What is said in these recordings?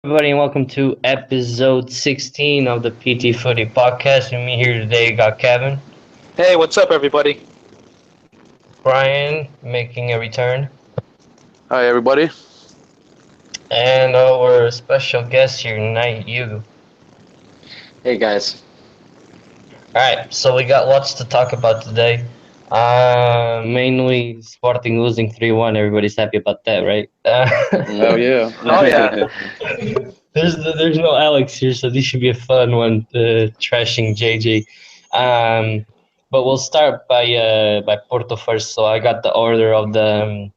everybody, and welcome to episode 16 of the PTFootyPodcast. With me here today, got Kevin, Hey, what's up, everybody? Brian making a return, Hi, everybody. and our special guest here tonight, Hugo. Hey guys. Alright, so we got lots to talk about today. Mainly Sporting losing 3-1. Everybody's happy about that, right? Oh yeah. Oh, yeah. There's no Alex here, so this should be a fun one, trashing JJ. But we'll start by Porto first. So I got the order of the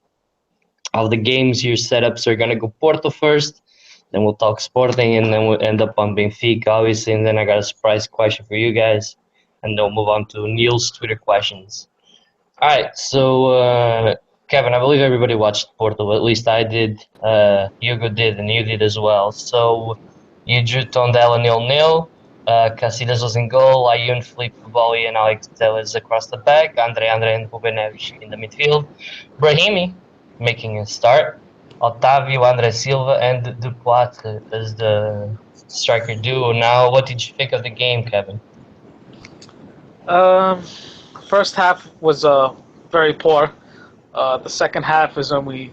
games here set up. So we're gonna go Porto first, then we'll talk Sporting, and then we'll end up on Benfica, obviously. And then I got a surprise question for you guys, and then we'll move on to Neil's Twitter questions. All right, so Kevin, I believe everybody watched Porto. At least I did. Hugo did, and you did as well. So you drew Tondela 0-0. Casillas was in goal. Ayun, Felipe Kubali, and Alex Telles across the back. Andre and Ruben Neves in the midfield. Brahimi making a start. Otavio, Andre Silva, and Dupois as the striker duo. Now, what did you think of the game, Kevin? Um, First half was very poor. The second half is when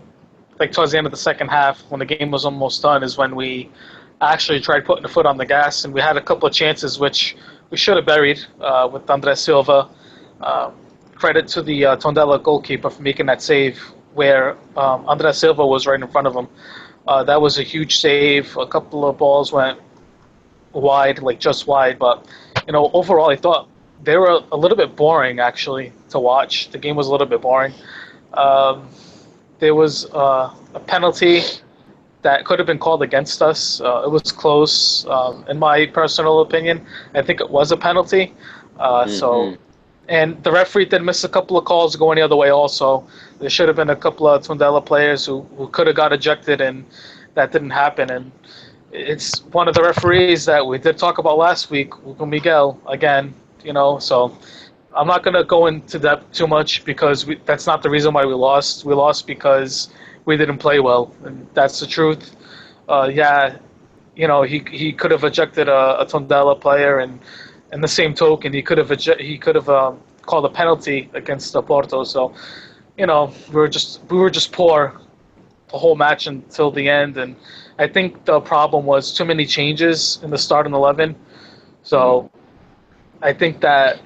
towards the end of the second half, when the game was almost done, is when we actually tried putting the foot on the gas, and we had a couple of chances which we should have buried with Andre Silva. Credit to the Tondela goalkeeper for making that save where Andre Silva was right in front of him. That was a huge save. A couple of balls went wide, like just wide, but overall, I thought they were a little bit boring actually to watch. The game was a little bit boring. There was a penalty that could have been called against us. It was close, in my personal opinion. I think it was a penalty. And the referee did miss a couple of calls going the other way also. There should have been a couple of Tondela players who could have got ejected, and that didn't happen. And it's one of the referees that we did talk about last week, Hugo Miguel, again, so I'm not going to go into depth too much because that's not the reason why we lost. We lost because we didn't play well, and that's the truth. He could have ejected a Tondela player, and in the same token, he could have called a penalty against Porto. So, we were just poor the whole match until the end, and I think the problem was too many changes in the starting 11. So, I think that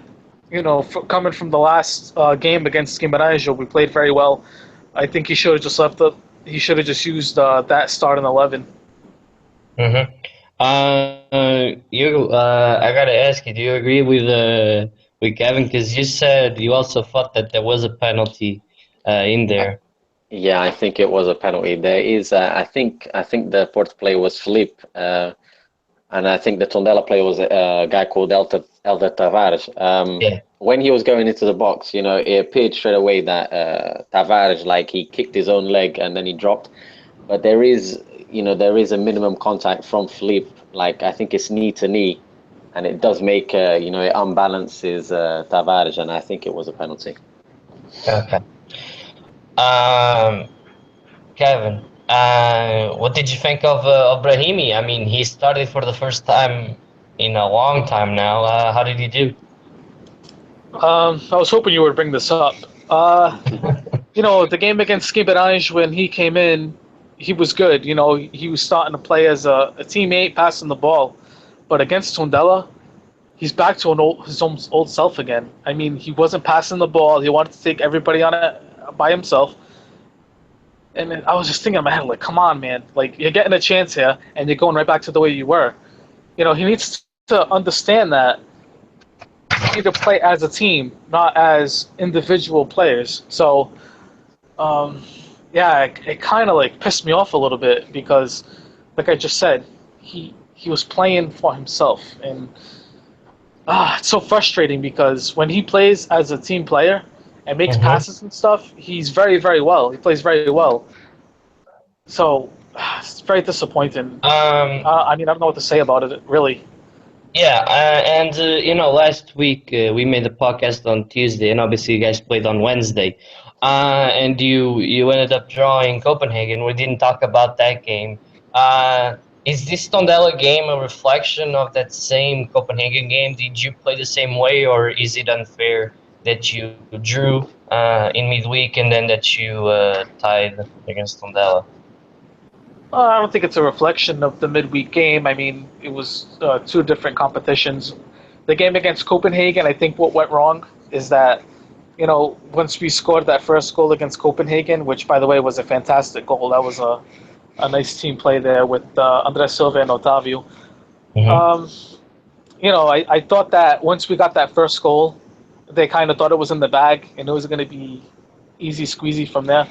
coming from the last game against Guimarães, we played very well. I think he should have just left it. He should have just used that starting 11. Mm-hmm. I gotta ask you, do you agree with Kevin? Because you said you also thought that there was a penalty in there. Yeah, I think it was a penalty. There is, I think the Porto player was Felipe, and I think the Tondela player was a guy called Elder Tavares. When he was going into the box, it appeared straight away that Tavares, like, he kicked his own leg and then he dropped. But there is a minimum contact from Felipe. Like, I think it's knee to knee, and it does make it unbalances Tavares, and I think it was a penalty. Okay. Kevin, what did you think of Brahimi? I mean, he started for the first time in a long time now. How did he do? I was hoping you would bring this up. The game against Guimarães, when he came in, he was good. He was starting to play as a teammate, passing the ball. But against Tondela, he's back to his old self again. I mean, he wasn't passing the ball. He wanted to take everybody on it by himself. And I was just thinking in my head, like, come on, man. Like, you're getting a chance here, and you're going right back to the way you were. He needs to understand that you need to play as a team, not as individual players. So, it kind of, like, pissed me off a little bit because, like I just said, he was playing for himself. And it's so frustrating because when he plays as a team player and makes passes and stuff, he's very, very well. He plays very well. So it's very disappointing. I don't know what to say about it, really. Yeah, last week we made a podcast on Tuesday, and obviously you guys played on Wednesday. And you ended up drawing Copenhagen. We didn't talk about that game. Is this Tondela game a reflection of that same Copenhagen game? Did you play the same way, or is it unfair that you drew in midweek and then that you tied against Tondela? I don't think it's a reflection of the midweek game. I mean, it was two different competitions. The game against Copenhagen, I think what went wrong is that, once we scored that first goal against Copenhagen, which, by the way, was a fantastic goal. That was a nice team play there with Andres Silva and Otavio. Mm-hmm. I thought that once we got that first goal, they kind of thought it was in the bag and it was going to be easy squeezy from there.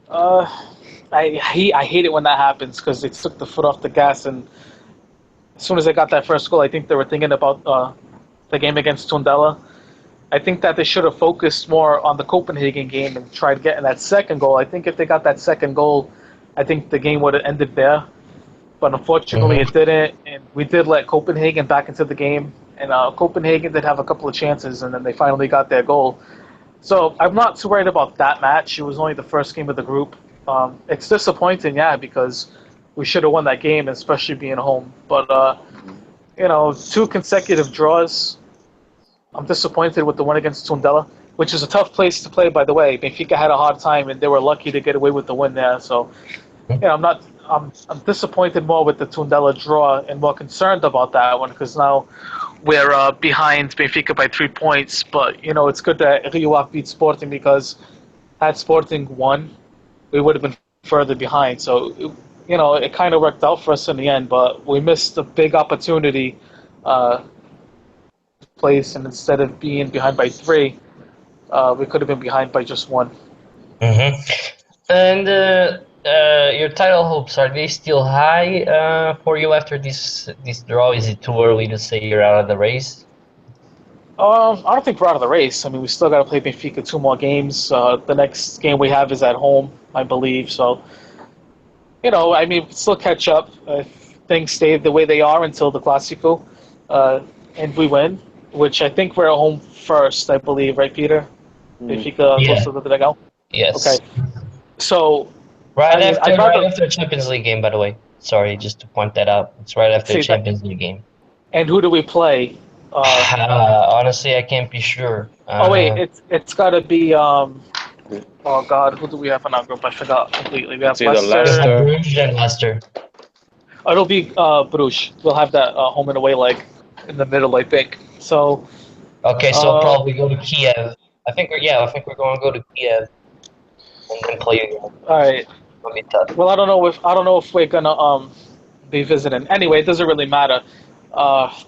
I hate it when that happens because they took the foot off the gas, and as soon as they got that first goal, I think they were thinking about the game against Tondela. I think that they should have focused more on the Copenhagen game and tried getting that second goal. I think if they got that second goal, I think the game would have ended there. But unfortunately, it didn't, and we did let Copenhagen back into the game. And Copenhagen did have a couple of chances, and then they finally got their goal. So I'm not too worried about that match. It was only the first game of the group. It's disappointing, because we should have won that game, especially being home. But, 2 consecutive draws. I'm disappointed with the one against Tondela, which is a tough place to play, by the way. Benfica had a hard time, and they were lucky to get away with the win there. So, I'm disappointed more with the Tondela draw and more concerned about that one because now we're behind Benfica by 3 points. But, it's good that Rio beat Sporting because had Sporting won, we would have been further behind. So, it kind of worked out for us in the end, but we missed a big opportunity place, and instead of being behind by 3, we could have been behind by just 1. Mm-hmm. And your title hopes, are they still high for you after this draw? Is it too early to say you're out of the race? I don't think we're out of the race. I mean, we still got to play Benfica 2 more games. The next game we have is at home, I believe. So, we can still catch up if things stay the way they are until the Clásico, and we win, which I think we're at home first, I believe, right, Peter? Benfica close to the Dragão? Yes. Okay. So, right after the Champions League game, by the way. Sorry, just to point that out. It's right after the Champions League game. And who do we play? Honestly, I can't be sure. It's got to be. Oh God, who do we have in our group? I forgot completely. We have Leicester. Bruges and Leicester. It'll be Bruges. We'll have that home and away leg in the middle, I think. So. Okay, so probably go to Kiev. I think we're going to go to Kiev and then play again. All right. It'll be tough. Well, I don't know if we're gonna be visiting. Anyway, it doesn't really matter.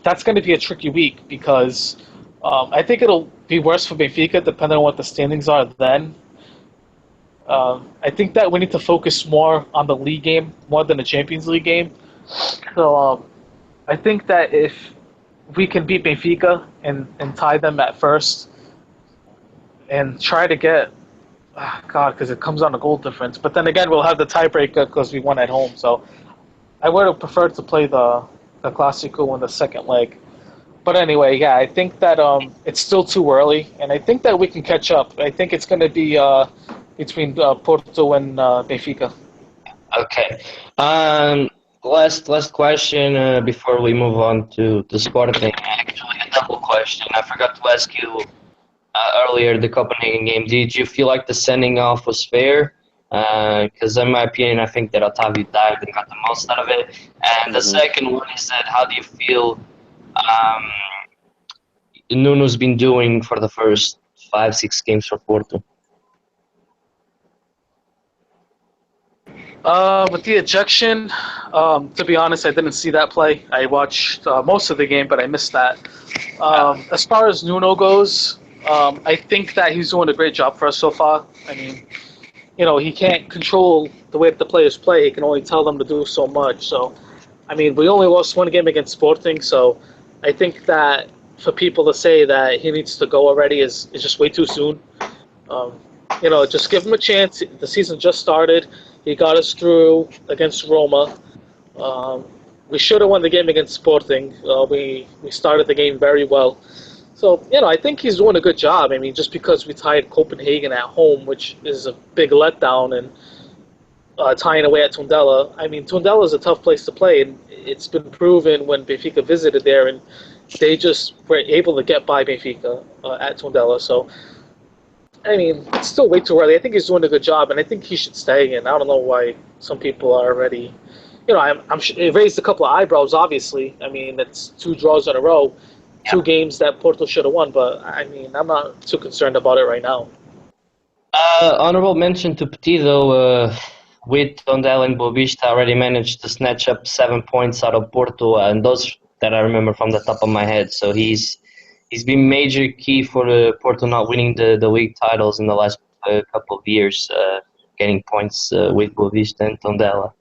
That's going to be a tricky week because I think it'll be worse for Benfica depending on what the standings are then. I think that we need to focus more on the league game more than the Champions League game. So I think that if we can beat Benfica and tie them at first and try to get, because it comes on a goal difference. But then again, we'll have the tiebreaker because we won at home. So I would have preferred to play the Clásico in the second leg. But anyway, I think that it's still too early, and I think that we can catch up. I think it's going to be between Porto and Benfica. Okay. Last question before we move on to Sporting. Actually, a double question. I forgot to ask you earlier, the Copenhagen game. Did you feel like the sending off was fair? Because in my opinion, I think that Otavio dived and got the most out of it. And the second one is that how do you feel Nuno's been doing for the first 5-6 games for Porto? With the ejection, to be honest, I didn't see that play. I watched most of the game, but I missed that. As far as Nuno goes, I think that he's doing a great job for us so far. I mean, he can't control the way that the players play. He can only tell them to do so much. So, I mean, we only lost 1 game against Sporting, so I think that for people to say that he needs to go already is just way too soon. Just give him a chance. The season just started. He got us through against Roma. We should have won the game against Sporting. We started the game very well. So, I think he's doing a good job. I mean, just because we tied Copenhagen at home, which is a big letdown, and tying away at Tondela. I mean, Tondela is a tough place to play, and it's been proven when Benfica visited there, and they just were able to get by Benfica at Tondela. So, I mean, it's still way too early. I think he's doing a good job, and I think he should stay. And I don't know why some people are already, I'm sure it raised a couple of eyebrows. Obviously, I mean, it's 2 draws in a row, 2 games that Porto should have won. But I mean, I'm not too concerned about it right now. Honorable mention to Petit, though, with Tondela and Boavista already managed to snatch up 7 points out of Porto, and those that I remember from the top of my head. So he's been major key for Porto not winning the league titles in the last couple of years, getting points with Boavista and Tondela.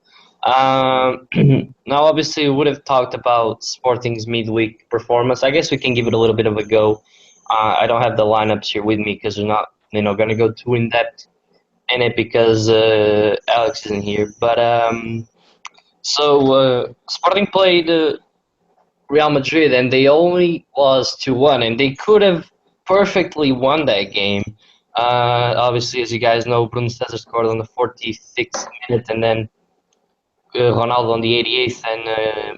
Now, obviously, we would have talked about Sporting's midweek performance. I guess we can give it a little bit of a go. I don't have the lineups here with me because we're not going to go too in depth in it because Alex isn't here. But Sporting played Real Madrid and they only lost 2-1, and they could have perfectly won that game. Obviously, as you guys know, Bruno Cesar scored on the 46th minute, and then Ronaldo on the 88th, and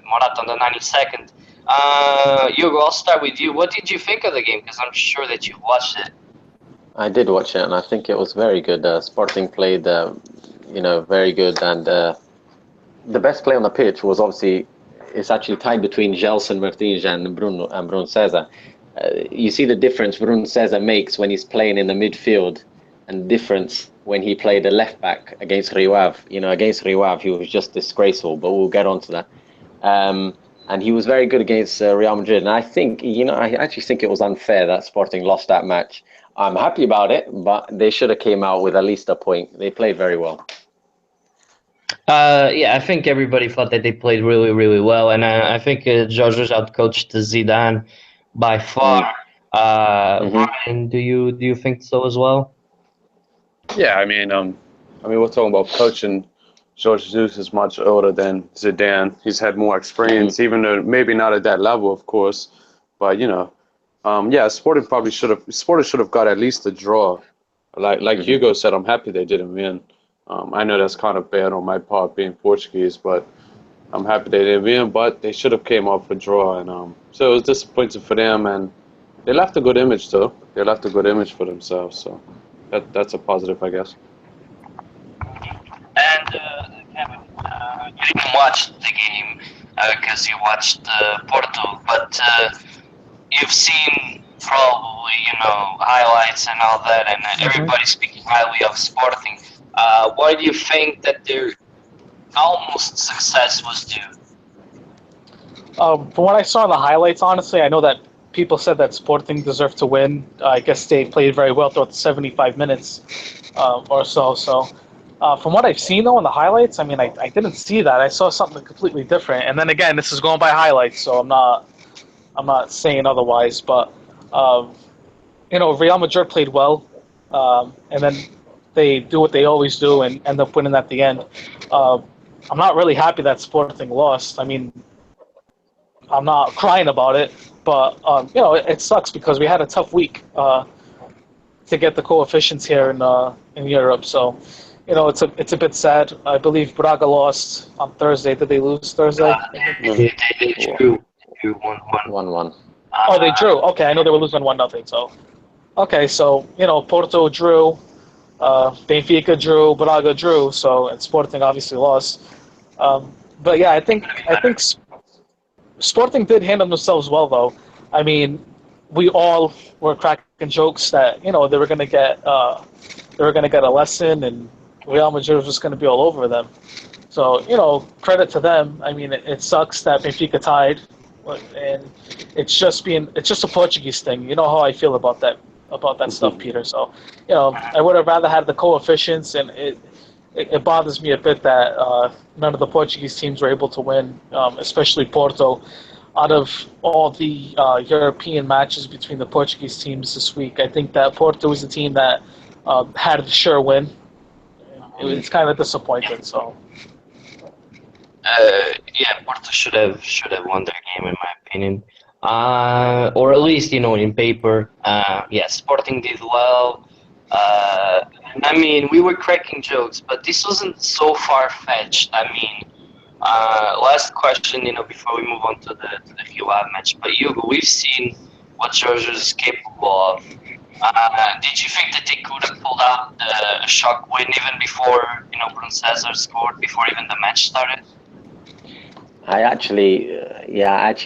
Morata on the 92nd. Hugo, I'll start with you. What did you think of the game? Because I'm sure that you watched it. I did watch it, and I think it was very good. Sporting played, very good, and the best play on the pitch was obviously it's actually tied between Gelson Martins and Bruno Cesar. You see the difference Bruno Cesar makes when he's playing in the midfield, and difference when he played the left back against Rio Ave. Against Rio Ave, he was just disgraceful, but we'll get onto that. And he was very good against Real Madrid. And I think, I actually think it was unfair that Sporting lost that match. I'm happy about it, but they should have came out with at least a point. They played very well. I think everybody thought that they played really, really well, and I think Jorge outcoached Zidane by far. Brian, do you think so as well? Yeah, I mean, we're talking about coaching. George Jesus is much older than Zidane. He's had more experience, even though maybe not at that level, of course. But Sporting should have got at least a draw. Like Hugo said, I'm happy they didn't win. I know that's kind of bad on my part being Portuguese, but I'm happy they didn't win. But they should have came off a draw, and so it was disappointing for them. And they left a good image, though. They left a good image for themselves, so that's a positive, I guess. And Kevin, you didn't watch the game because you watched Porto, but you've seen probably highlights and all that, and everybody's speaking highly of Sporting. Why do you think that their almost success was due? From what I saw in the highlights, honestly, I know that people said that Sporting deserved to win. I guess they played very well throughout the 75 minutes or so. So from what I've seen, though, in the highlights, I mean, I didn't see that. I saw something completely different. And then again, this is going by highlights, so I'm not saying otherwise. But Real Madrid played well, and then they do what they always do and end up winning at the end. I'm not really happy that Sporting lost. I mean, I'm not crying about it, but it sucks because we had a tough week to get the coefficients here in Europe. So, it's a bit sad. I believe Braga lost on Thursday. Did they lose Thursday? They drew 1-1. Oh, they drew. Okay, I know they were losing 1-0. So, okay, so Porto drew, Benfica drew, Braga drew. So, and Sporting obviously lost. But yeah, I think Sporting did handle themselves well, though. I mean, we all were cracking jokes that they were going to get a lesson, and Real Madrid was going to be all over them. So credit to them. I mean, it sucks that Benfica tied, and it's just a Portuguese thing. You know how I feel about that stuff, Peter. So I would have rather had the coefficients, and it bothers me a bit that none of the Portuguese teams were able to win, especially Porto. Out of all the European matches between the Portuguese teams this week, I think that Porto was the team that had a sure win. It's kind of disappointing. So, Porto should have won their game in my opinion, or at least in paper. Sporting did well. I mean, we were cracking jokes, but this wasn't so far-fetched. I mean, last question, before we move on to the Rio Ave match. But Hugo, we've seen what Jorge is capable of. Did you think that they could have pulled out a shock win even before, Bruno Cesar scored, before even the match started? I actually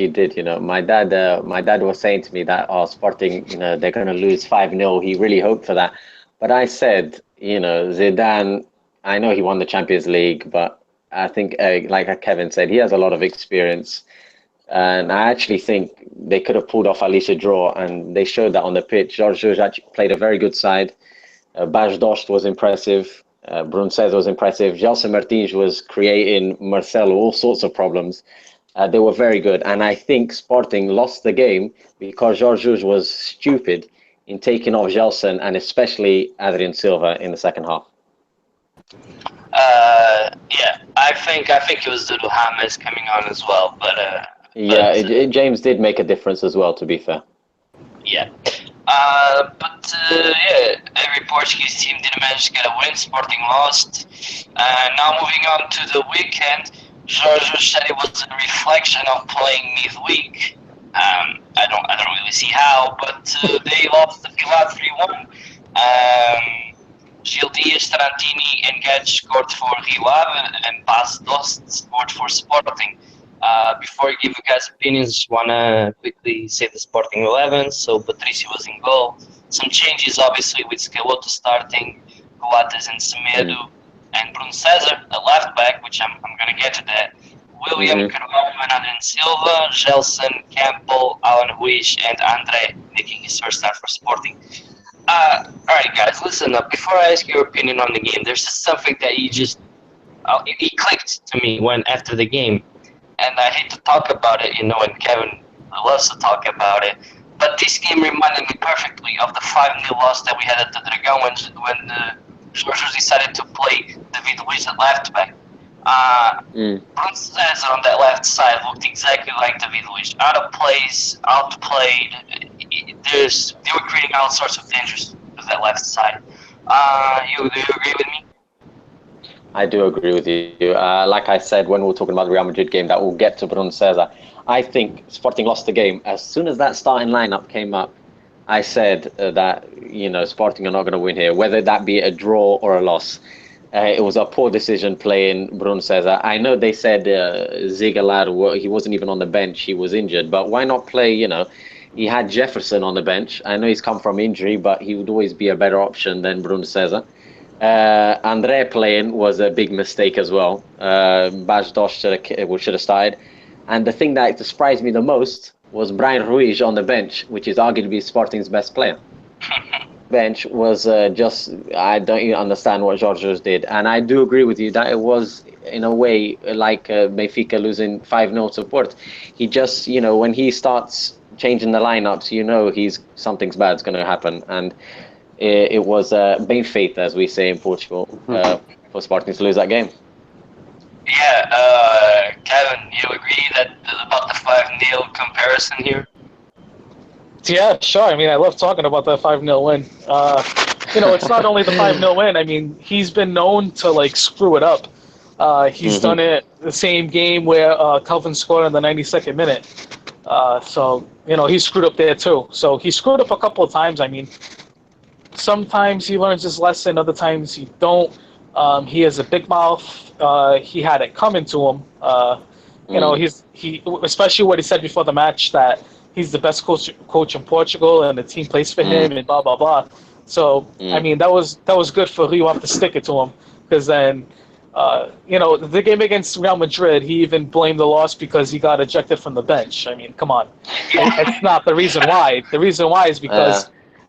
did. My dad was saying to me that, Sporting, they're going to lose 5-0. He really hoped for that. But I said, Zidane, I know he won the Champions League, but I think, like Kevin said, he has a lot of experience. And I actually think they could have pulled off at least a draw, and they showed that on the pitch. Jorge Jesus actually played a very good side. Bas Dost was impressive. Bruno Cesar was impressive. Gelson Martins was creating Marcelo all sorts of problems. They were very good. And I think Sporting lost the game because Jorge Jesus was stupid in taking off Gelson and especially Adrian Silva in the second half. Yeah, I think it was Dudu James coming on as well, but James did make a difference as well, to be fair. Yeah. Every Portuguese team didn't manage to get a win. Sporting lost. Now moving on to the weekend, Jorge said it was a reflection of playing midweek. I don't really see how, but they lost the Pilar 3-1. Gil Dias, Tarantini, and Guedes scored for Rio Ave, and Bas Dost scored for Sporting. Before I give you guys opinions, just want to quickly say the Sporting 11. So Patricio was in goal. Some changes, obviously, with Schelotto starting, Coates and Semedo, and Bruno Cesar, a left back, which I'm going to get to that. William Carvalho and Adrian Silva, Gelson, Campbell, Alan Ruiz, and Andre making his first start for Sporting. Alright, guys, listen up. Before I ask your opinion on the game, there's just something that it clicked to me after the game. And I hate to talk about it, and Kevin loves to talk about it. But this game reminded me perfectly of the 5-0 loss that we had at the Dragão when Jorge decided to play David Luiz at left back. Bruno Cesar on that left side looked exactly like David Luiz. Out of place, outplayed. They were creating all sorts of dangers with that left side. Do you agree with me? I do agree with you. Like I said, when we were talking about the Real Madrid game, that we'll get to Bruno Cesar. I think Sporting lost the game. As soon as that starting lineup came up, I said that, Sporting are not going to win here, whether that be a draw or a loss. It was a poor decision playing Bruno Cesar. I know they said Ziegler, he wasn't even on the bench, he was injured, but why not play, he had Jefferson on the bench. I know he's come from injury, but he would always be a better option than Bruno Cesar. Andre playing was a big mistake as well. Bas Dost should have started. And the thing that surprised me the most was Brian Ruiz on the bench, which is arguably Sporting's best player. Bench was I don't even understand what Jorge did. And I do agree with you that it was, in a way, like Benfica losing 5-0 to Porto. He just, when he starts changing the lineups, something's bad's going to happen. And it was bem feita, as we say in Portugal, for Sporting to lose that game. Yeah, Kevin, you agree about the 5-0 comparison here? Yeah, sure. I mean, I love talking about that 5-0 win. It's not only the 5-0 win. I mean, he's been known to, screw it up. He's done it the same game where Calvin scored in the 92nd minute. So, he screwed up there, too. So he screwed up a couple of times. I mean, sometimes he learns his lesson, other times he don't. He has a big mouth. He had it coming to him. He especially what he said before the match, that he's the best coach in Portugal and the team plays for him and blah blah blah. So I mean that was good for Rio to stick it to him, because then the game against Real Madrid, he even blamed the loss because he got ejected from the bench. I mean, come on, it's not the reason why. The reason why is because,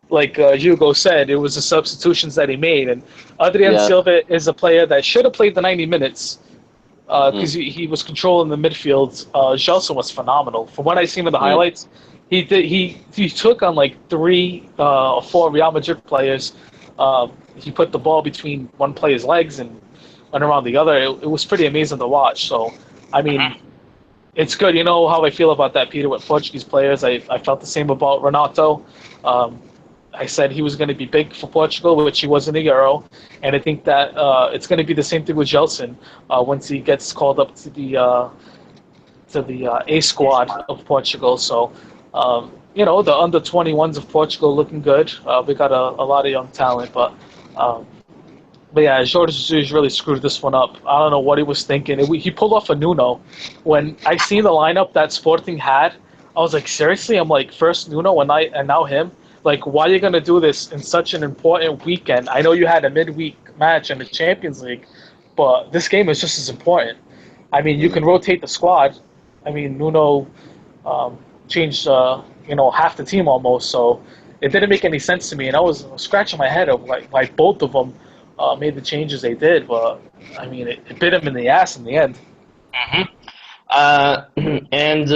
like Hugo said, it was the substitutions that he made. And Adrian Silva is a player that should have played the 90 minutes because he was controlling the midfield. Gelson was phenomenal. From what I've seen in the highlights, he took on 3 or 4 Real Madrid players. He put the ball between one player's legs and went around the other. It was pretty amazing to watch. So, I mean, it's good. You know how I feel about that, Peter, with Portuguese players. I felt the same about Renato. I said he was going to be big for Portugal, which he was in the Euro, and I think that it's going to be the same thing with Gelson once he gets called up to the A squad of Portugal. So, the under 21s of Portugal looking good. We got a lot of young talent, but yeah, Jorge Jesus really screwed this one up. I don't know what he was thinking. He pulled off a Nuno. When I seen the lineup that Sporting had, I was like, seriously? I'm like, first Nuno and now him? Like, why are you going to do this in such an important weekend? I know you had a midweek match in the Champions League, but this game is just as important. I mean, you can rotate the squad. I mean, Nuno changed, half the team almost, so it didn't make any sense to me. And I was scratching my head of why both of them made the changes they did, but I mean, it bit him in the ass in the end. Mm-hmm. And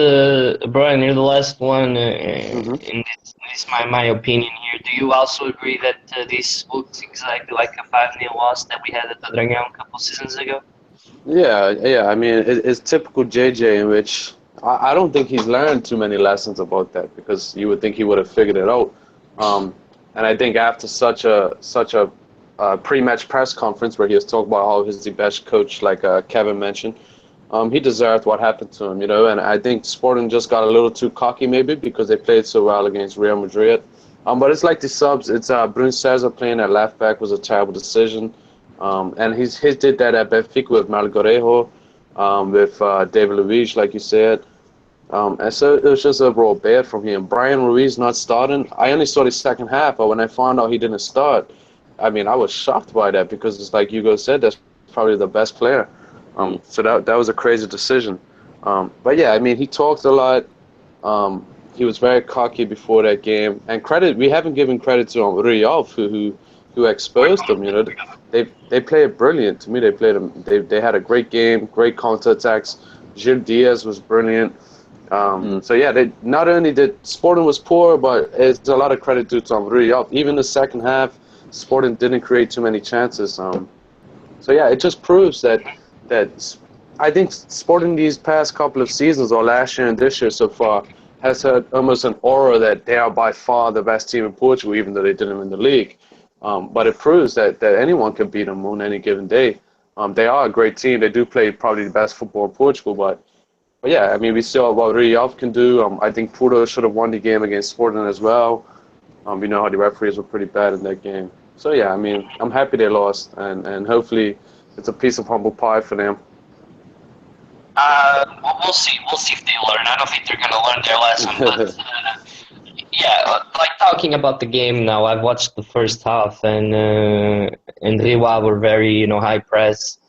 Brian, you're the last one in this my opinion here. Do you also agree that this looks exactly like a 5-0 loss that we had at the Dragão a couple seasons ago? Yeah. I mean, it's typical JJ, in which I don't think he's learned too many lessons about that, because you would think he would have figured it out. And I think after such a pre-match press conference where he was talking about how he's the best coach, like Kevin mentioned, he deserved what happened to him, and I think Sporting just got a little too cocky maybe because they played so well against Real Madrid. But it's like the subs. It's Bruno Cesar playing at left back was a terrible decision. And he did that at Benfica with Malgarejo, with David Luiz, like you said. And so it was just overall bad from him. Brian Ruiz not starting. I only saw the second half, but when I found out he didn't start, I mean, I was shocked by that, because it's like Hugo said, that's probably the best player. So that was a crazy decision. But yeah, I mean, he talked a lot. He was very cocky before that game. And we haven't given credit to Rialf, who exposed them. They played brilliant. To me, they had a great game, great counterattacks. Gil Diaz was brilliant. So yeah, they not only did Sporting was poor, but it's a lot of credit due to Rialf. Even the second half, Sporting didn't create too many chances. So yeah, it just proves that I think Sporting these past couple of seasons, or last year and this year so far, has had almost an aura that they are by far the best team in Portugal, even though they didn't win the league. But it proves that anyone can beat them on any given day. They are a great team. They do play probably the best football in Portugal. But yeah, I mean, we saw what Rialf can do. I think Porto should have won the game against Sporting as well. We know how the referees were pretty bad in that game. So yeah, I mean, I'm happy they lost, and hopefully it's a piece of humble pie for them. We'll see. We'll see if they learn. I don't think they're going to learn their lesson. But yeah, like talking about the game now, I've watched the first half, and Rio were very high press,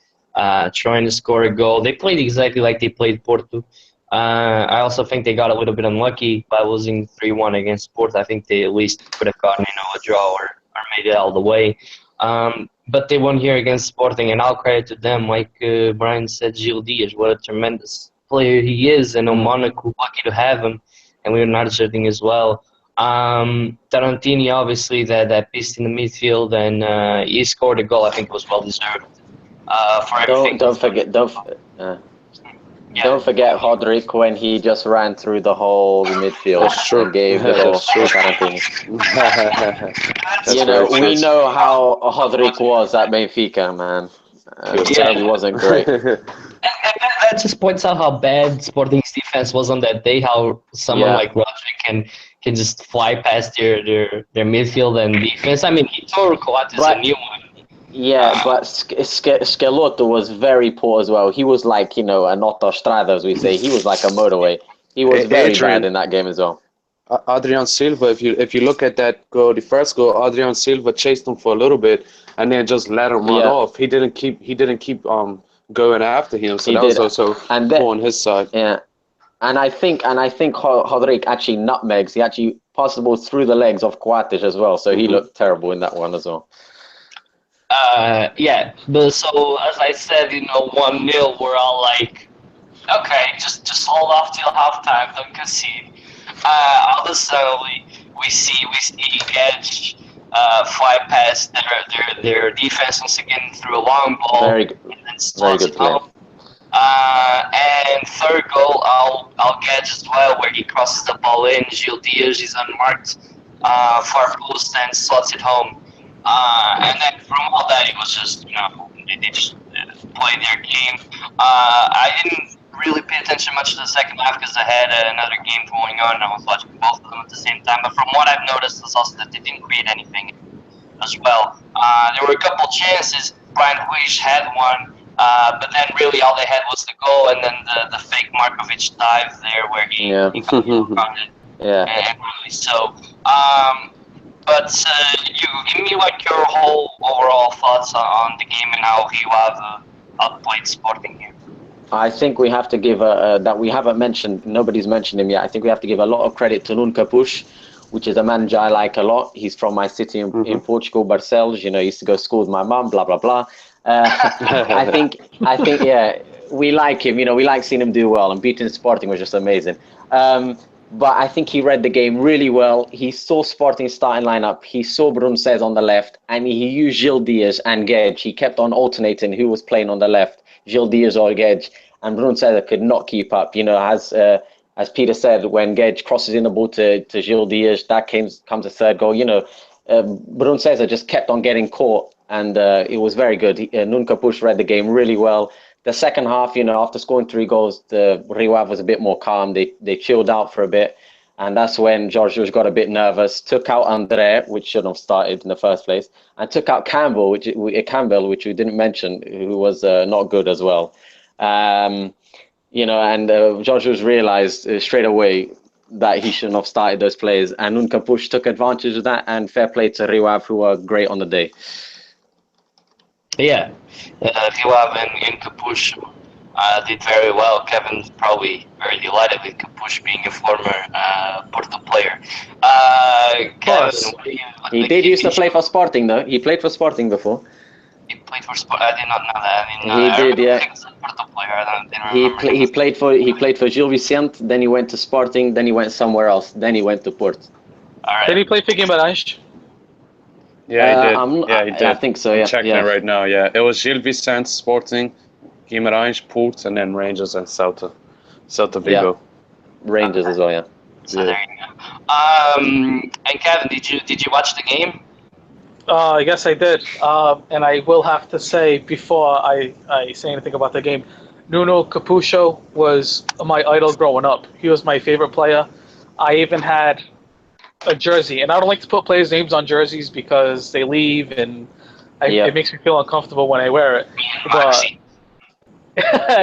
trying to score a goal. They played exactly like they played Porto. I also think they got a little bit unlucky by losing 3-1 against Porto. I think they at least could have gotten a draw or made it all the way. But they won here against Sporting, and I'll credit to them. Like Brian said, Gil Diaz, what a tremendous player he is, and Monaco, lucky to have him, and Leonardo Jardim as well. Tarantini, obviously, that beast in the midfield, and he scored a goal. I think it was well deserved. For everything. Don't forget Rodrigo when he just ran through the whole midfield and gave little Tarantini. We know how Rodrigo was at Benfica, man. He wasn't great. And that just points out how bad Sporting's defense was on that day. How someone like Rodrigo can just fly past their midfield and defense. I mean, he tore Coates a new one. Yeah, but Schelotto was very poor as well. He was like, an autostrada, as we say. He was like a motorway. He was very bad in that game as well. Adrian Silva, if you look at that goal, the first goal, Adrian Silva chased him for a little bit and then just let him run off. He didn't keep going after him, so that was also poor on his side. Yeah, and I think Rodrigo actually nutmegs. He actually passed the ball through the legs of Coates as well, so he looked terrible in that one as well. But so as I said, 1-0, we're all like, okay, just hold off till halftime, don't concede. All of a sudden, we see Edge fly past their defense once again through a long ball. Very good play. And third goal, I'll catch as well, where he crosses the ball in. Gil Diaz is unmarked. far post and slots it home. And then from all that, it was just, they just play their game. I didn't really pay attention much to the second half because I had another game going on and I was watching both of them at the same time. But from what I've noticed is also that they didn't create anything as well. There were a couple chances. Brian Huish had one, but then really all they had was the goal and then the fake Markovic dive there where he got it. Yeah. And really so. But you give me like your whole overall thoughts on the game and how you have outplayed Sporting here. I think we have to give that we haven't mentioned. Nobody's mentioned him yet. I think we have to give a lot of credit to Nuno Capucho, which is a manager I like a lot. He's from my city in Portugal, Barcelos. He used to go to school with my mum. Blah blah blah. I think yeah, we like him. We like seeing him do well, and beating Sporting was just amazing. But I think he read the game really well. He saw Sporting's starting lineup. He saw Bruno César on the left, and he used Gil Dias and Gedge. He kept on alternating who was playing on the left, Gil Dias or Gedge, and Bruno César could not keep up. As Peter said, when Gedge crosses in the ball to Gil Dias, that comes a third goal. Bruno César just kept on getting caught, and it was very good. Nuno Capucho read the game really well. The second half, after scoring 3 goals, the Rio Ave was a bit more calm. They chilled out for a bit, and that's when Jorge Jesus got a bit nervous, took out André, which shouldn't have started in the first place, and took out Campbell, which we didn't mention, who was not good as well. And Jorge Jesus realized straight away that he shouldn't have started those players, and Nuno Capucho took advantage of that, and fair play to Rio Ave, who were great on the day. Yeah, Rio Ave and Capucho did very well. Kevin's probably very delighted with Capucho being a former Porto player. Kevin, he did used to play for Sporting, though. He played for Sporting before. He played for Sporting. I did not know that. He did, yeah. He was a Porto player. I didn't remember. He played for Gil Vicente. Then he went to Sporting. Then he went somewhere else. Then he went to Porto. All right. Did he play for Guimarães? Yeah, he did. He did. I think so, yeah. I'm checking it right now, yeah. It was Gil Vicente, Sporting, Guimarães, Porto, and then Rangers and Celta Vigo. Yeah. Rangers as well, yeah. So there you go. And Kevin, did you watch the game? Yes, I did. And I will have to say, before I say anything about the game, Nuno Capucho was my idol growing up. He was my favorite player. I even had a jersey, and I don't like to put players' names on jerseys because they leave, and it makes me feel uncomfortable when I wear it. But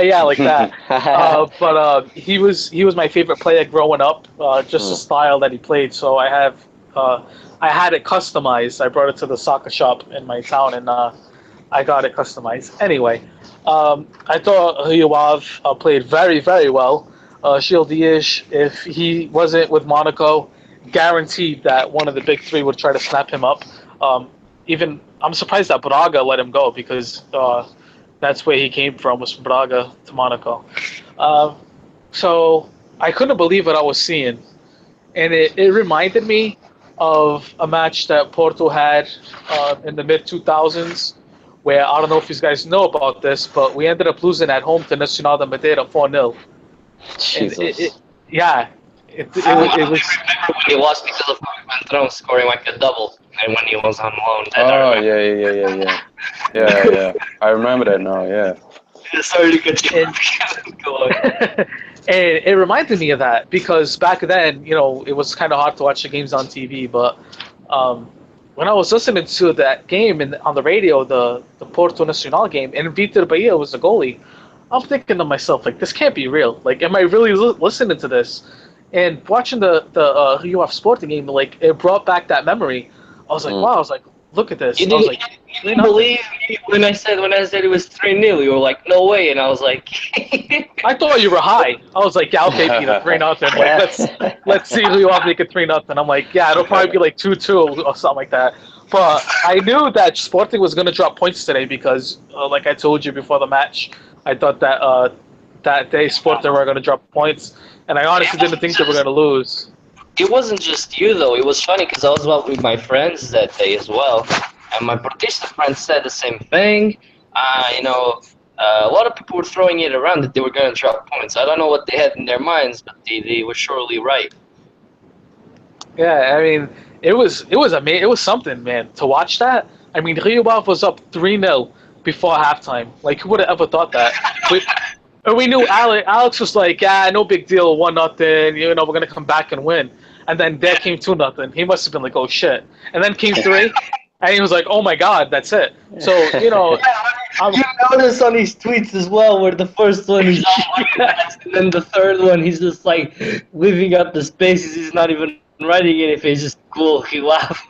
yeah, like that. But he was my favorite player growing up. Just the style that he played. So I had it customized. I brought it to the soccer shop in my town, and I got it customized. Anyway, I thought Rio Ave played very, very well. Gil Dias, if he wasn't with Monaco, guaranteed that one of the big 3 would try to snap him up. Even I'm surprised that Braga let him go because that's where he came from, was from Braga to Monaco. So I couldn't believe what I was seeing, and it reminded me of a match that Porto had in the mid-2000s, where I don't know if you guys know about this, but we ended up losing at home to Nacional de Madeira 4-0. Jesus. It was. I remember when he lost because of Ventrão scoring like a double, and when he was on loan. Yeah. I remember that now. Yeah. Sorry to cut you off. And it reminded me of that because back then, it was kind of hard to watch the games on TV. But when I was listening to that game on the radio, the Porto Nacional game, and Vitor Bahia was the goalie, I'm thinking to myself, like, this can't be real. Like, am I really listening to this? And watching the Rio Ave Sporting game, like, it brought back that memory. I was like, wow. I was like, look at this. You didn't believe when I said it was 3-0. You were like, no way. And I was like, I thought you were high. I was like, yeah, okay, Peter, 3-0. Like, let's see Rio Ave make it 3-0. I'm like, yeah, it'll probably be like 2-2 or something like that. But I knew that Sporting was going to drop points today because, like I told you before the match, I thought that that day Sporting were going to drop points. And I honestly didn't think they were going to lose. It wasn't just you, though. It was funny because I was out with my friends that day as well. And my Portista friends said the same thing. A lot of people were throwing it around that they were going to drop points. I don't know what they had in their minds, but they were surely right. Yeah, I mean, it was amazing. It was something, man, to watch that. I mean, Ryubov was up 3-0 before halftime. Like, who would have ever thought that? We knew Alex was like, yeah, no big deal, 1-0. You know, we're gonna come back and win. And then there came 2-0. He must have been like, oh shit. And then came 3, and he was like, oh my god, that's it. So you know, you notice on his tweets as well, where the first one he's all and then the third one he's just like leaving out the spaces. He's not even writing anything. He's just cool. He laugh.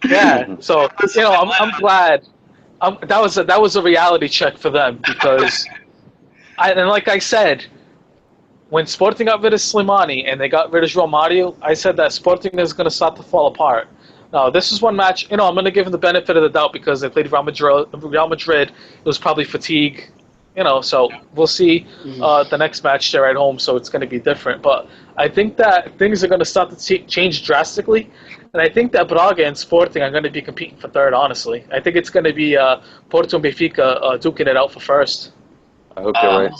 yeah. So you know, I'm glad. That was a reality check for them because, and like I said, when Sporting got rid of Slimani and they got rid of João Mario, I said that Sporting is going to start to fall apart. Now, this is one match, you know, I'm going to give them the benefit of the doubt because they played Real Madrid. It was probably fatigue, you know, so we'll see the next match there at home, so it's going to be different. But I think that things are going to start to change drastically, and I think that Braga and Sporting are going to be competing for third, honestly. I think it's going to be Porto and Benfica duking it out for first. I hope you're right.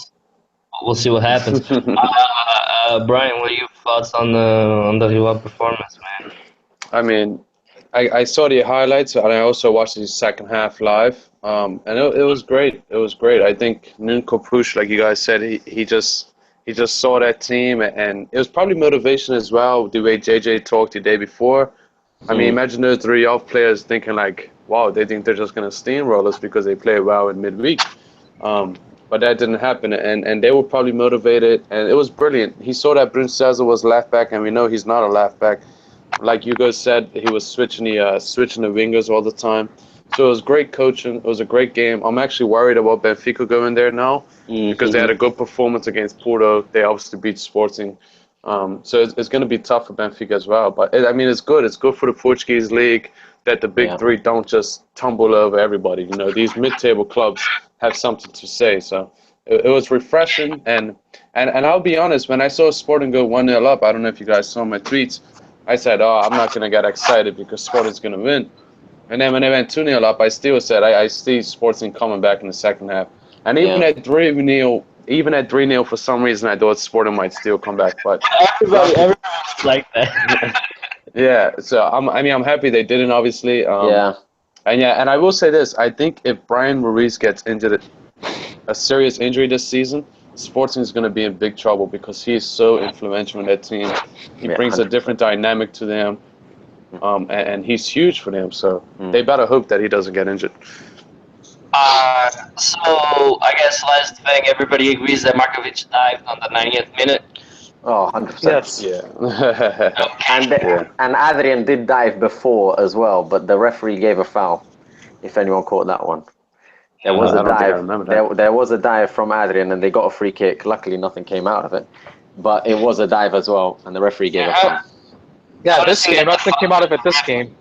We'll see what happens. Brian, what are your thoughts on the Rio performance, man? I mean, I saw the highlights and I also watched the second half live, and it was great. It was great. I think Nunko Push, like you guys said, he just saw that team, and it was probably motivation as well. The way JJ talked the day before. I mean, imagine those 3 off players thinking like, wow, they think they're just gonna steamroll us because they play well in midweek. But that didn't happen, and they were probably motivated, and it was brilliant. He saw that Bruno Cesar was left back, and we know he's not a left back. Like you guys said, he was switching the wingers all the time. So it was great coaching. It was a great game. I'm actually worried about Benfica going there now because they had a good performance against Porto. They obviously beat Sporting. So it's going to be tough for Benfica as well. But, I mean, it's good. It's good for the Portuguese league that the big three don't just tumble over everybody. You know, these mid-table clubs have something to say. So it was refreshing. And I'll be honest, when I saw Sporting go 1-0 up, I don't know if you guys saw my tweets, I said, oh, I'm not going to get excited because Sporting's going to win. And then when they went 2-0 up, I still said I see Sporting coming back in the second half. And even at 3-0, for some reason, I thought Sporting might still come back. But everybody like that. Yeah, so I'm happy they didn't, obviously. And I will say this: I think if Brian Ruiz gets injured, a serious injury this season, Sporting is going to be in big trouble because he is so influential in that team. He brings 100%. A different dynamic to them, and he's huge for them. So they better hope that he doesn't get injured. So I guess last thing, everybody agrees that Markovic dived on the 90th minute. Oh, 100%. Yes. Yeah. And Adrian did dive before as well, but the referee gave a foul. If anyone caught that one, there was a dive. There was a dive from Adrian, and they got a free kick. Luckily, nothing came out of it, but it was a dive as well, and the referee gave a foul. Yeah, this game, nothing came out of it. This game.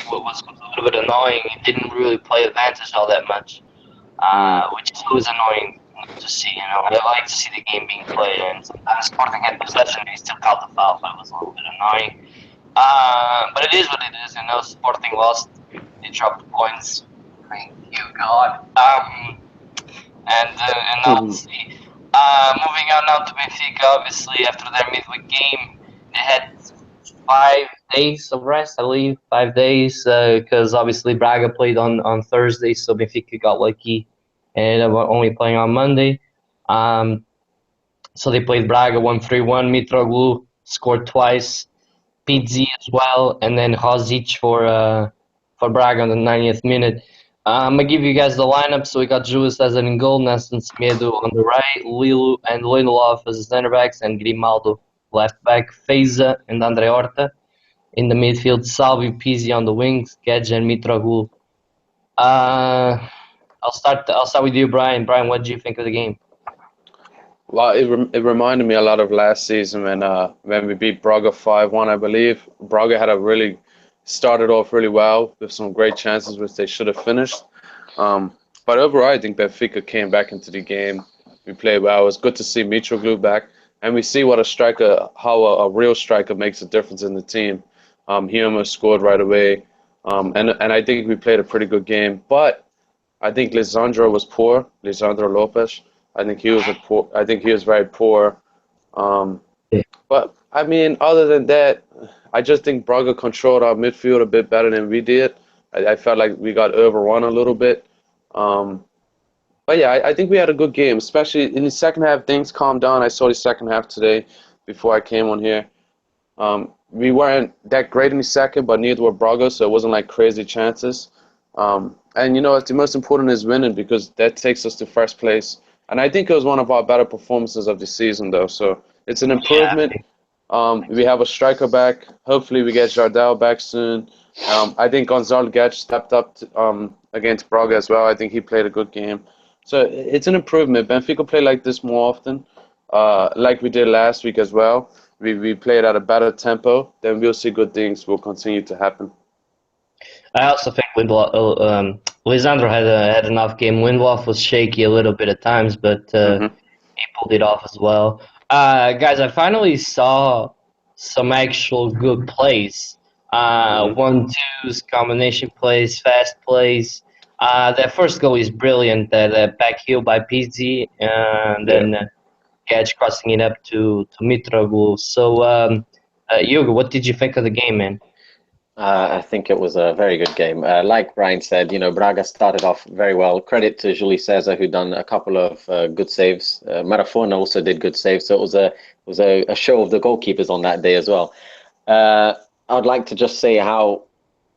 What was a little bit annoying, he didn't really play advantage all that much, which is always annoying to see. You know, I like to see the game being played, and sometimes Sporting had possession, he still called the foul, but it was a little bit annoying. But it is what it is. You know, Sporting lost, they dropped points. Thank you, God. And obviously, moving on now to Benfica. Obviously, after their midweek game, they had 5 days of rest, I believe, 5 days, because obviously Braga played on Thursday, so Benfica got lucky and only playing on Monday. So they played Braga 1-3-1. Mitroglou scored twice, Pizzi as well, and then Rosic for Braga on the 90th minute. I'm going to give you guys the lineup. So we got Julius Cesar in goal, Nelson Semedo on the right, Lilu and Lindelof as the center backs, and Grimaldo left back, Feza and Andre Horta. In the midfield, Salvi, Pizzi on the wings, Gedge and Mitroglou. I'll start with you, Brian. Brian, what did you think of the game? Well, it reminded me a lot of last season when we beat Braga 5-1, I believe. Braga had started off really well with some great chances, which they should have finished. But overall, I think Benfica came back into the game. We played well. It was good to see Mitroglou back. And we see what how a real striker makes a difference in the team. He almost scored right away. And I think we played a pretty good game. But I think Lisandro was poor. Lisandro Lopes. I think he was very poor. But I mean, other than that, I just think Braga controlled our midfield a bit better than we did. I felt like we got overrun a little bit. But yeah, I think we had a good game, especially in the second half. Things calmed down. I saw the second half today before I came on here. We weren't that great in the second, but neither were Braga, so it wasn't like crazy chances. And the most important is winning because that takes us to first place. And I think it was one of our better performances of the season, though. So it's an improvement. We have a striker back. Hopefully, we get Jardel back soon. I think Gonzalo Guedes stepped up against Braga as well. I think he played a good game. So it's an improvement. Benfica play like this more often, like we did last week as well. We played at a better tempo. Then we'll see good things will continue to happen. I also think Lisandro had an off game. Lindelof was shaky a little bit at times, but he pulled it off as well. Guys, I finally saw some actual good plays. 1-2s, combination plays, fast plays. That first goal is brilliant. That back heel by PZ, and then Guedes crossing it up to Mitroglou. So, Hugo, what did you think of the game, man? I think it was a very good game. Like Brian said, Braga started off very well. Credit to Júlio César, who done a couple of good saves. Marafona also did good saves. So it was a show of the goalkeepers on that day as well. I would like to just say how,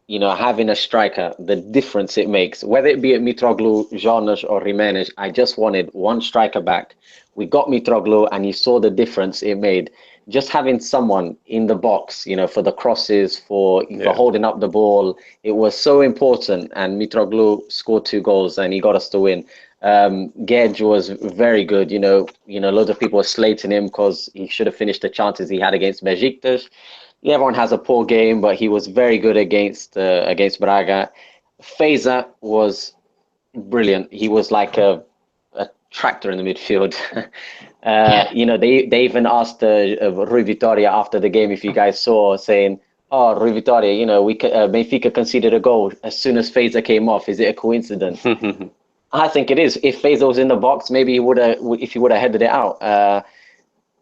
having a striker, the difference it makes, whether it be at Mitroglou, Jonas, or Jimenez, I just wanted one striker back. We got Mitroglou, and you saw the difference it made. Just having someone in the box, for the crosses, for holding up the ball, it was so important. And Mitroglou scored 2 goals, and he got us to win. Guedes was very good. Loads of people were slating him because he should have finished the chances he had against Besiktas. Yeah, everyone has a poor game, but he was very good against Braga. Feza was brilliant. He was like a tractor in the midfield. They even asked Rui Vitória after the game, if you guys saw, saying, "Oh, Rui Vitória, Benfica conceded a goal as soon as Feza came off. Is it a coincidence?" I think it is. If Feza was in the box, maybe he would have headed it out.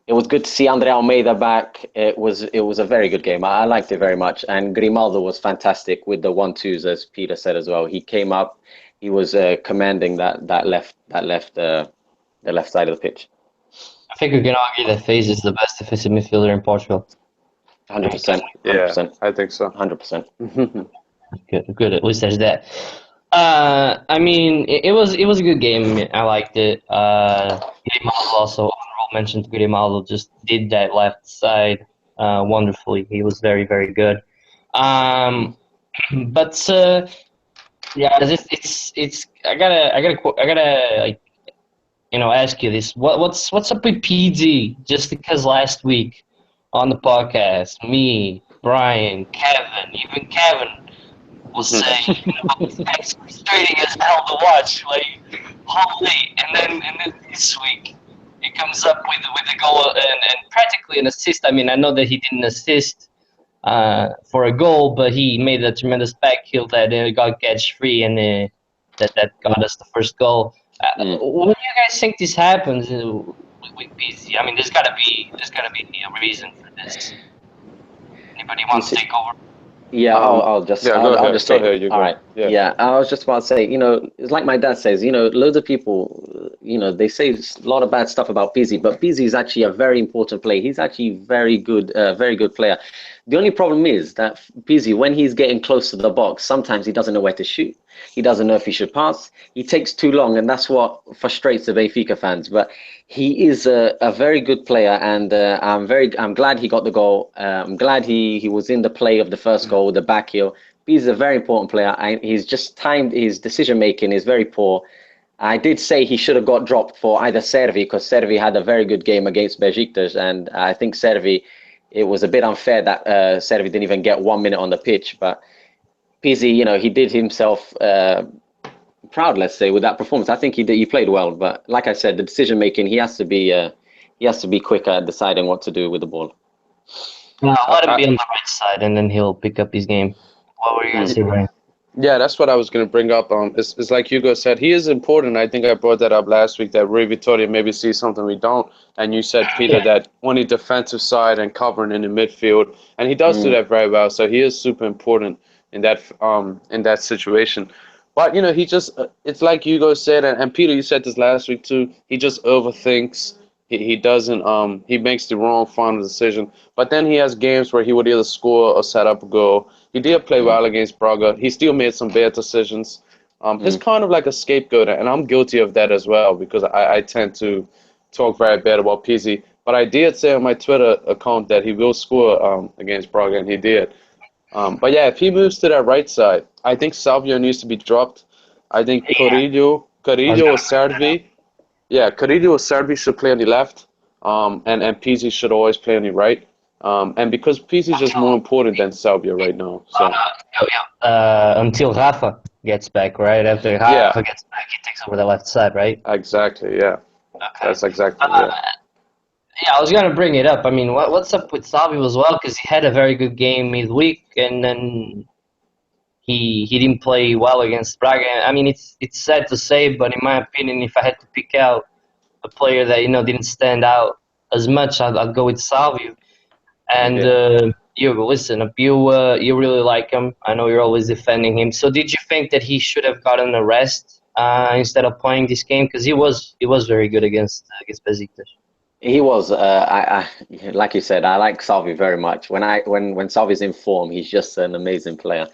It was good to see Andre Almeida back. It was a very good game. I liked it very much, and Grimaldo was fantastic with the 1-2s, as Peter said as well. He came up. He was commanding that left side of the pitch. I think we can argue that Feza is the best defensive midfielder in Portugal. 100%. Yeah, I think so. 100%. Good. At least there's that. I mean, it was a good game. I liked it. Grimaldo also, honorable mention to Grimaldo, just did that left side wonderfully. He was very, very good. But yeah, it's I gotta ask you this. What's up with PG? Just because last week on the podcast, me, Brian, Kevin, even Kevin was saying, it's frustrating as hell to watch. Like, holy! And then this week, he comes up with a goal and practically an assist. I mean, I know that he didn't assist for a goal, but he made a tremendous back heel that got catch free, and that got us the first goal. When do you guys think this happens with PZ? I mean, there's gotta be a reason for this. Anybody wants to take over? Yeah, I'll just say. All right. Yeah, I was just about to say, it's like my dad says, loads of people, they say a lot of bad stuff about Pizzi, but Pizzi is actually a very important player. He's actually very good player. The only problem is that Pizzi, when he's getting close to the box, sometimes he doesn't know where to shoot. He doesn't know if he should pass. He takes too long, and that's what frustrates the Benfica fans. But he is a very good player, and I'm glad he got the goal. I'm glad he was in the play of the first goal with the back heel. He's a very important player. He's just timed, his decision making is very poor. I did say he should have got dropped for either Servi, because Servi had a very good game against Besiktas, and I think Servi, it was a bit unfair that Servi didn't even get 1 minute on the pitch. But Pizzi, he did himself proud, let's say, with that performance. I think he played well, but like I said, the decision making, he has to be quicker at deciding what to do with the ball. No, let him be on the right side, and then he'll pick up his game. What were you going to say, Brian? Yeah, that's what I was going to bring up. It's like Hugo said, he is important. I think I brought that up last week that Rui Vitória maybe sees something we don't. And you said, Peter, that on the defensive side and covering in the midfield, and he does do that very well. So he is super important in that situation. But he just it's like Hugo said, and Peter, you said this last week too. He just overthinks. He doesn't he makes the wrong final decision. But then he has games where he would either score or set up a goal. He did play well against Braga. He still made some bad decisions. He's kind of like a scapegoat, and I'm guilty of that as well because I tend to talk very bad about Pizzi. But I did say on my Twitter account that he will score against Braga, and he did. But yeah, if he moves to that right side, I think Salvio needs to be dropped. I think Carrillo or Servi. Yeah, Carrillo or Servi should play on the left, and Pizzi should always play on the right. And because Pizzi is just more important than Salvio right now. So until Rafa gets back, right? After Rafa gets back, he takes over the left side, right? Exactly, yeah. Okay. That's exactly yeah, I was gonna bring it up. I mean, what's up with Salvio as well? Because he had a very good game midweek, and then he didn't play well against Braga. I mean, it's sad to say, but in my opinion, if I had to pick out a player that didn't stand out as much, I'd go with Salvio. And Hugo, listen, you really like him. I know you're always defending him. So did you think that he should have gotten a rest instead of playing this game? Because he was very good against Besiktas. He was. I like you said, I like Salvi very much. When Salvi's in form, he's just an amazing player.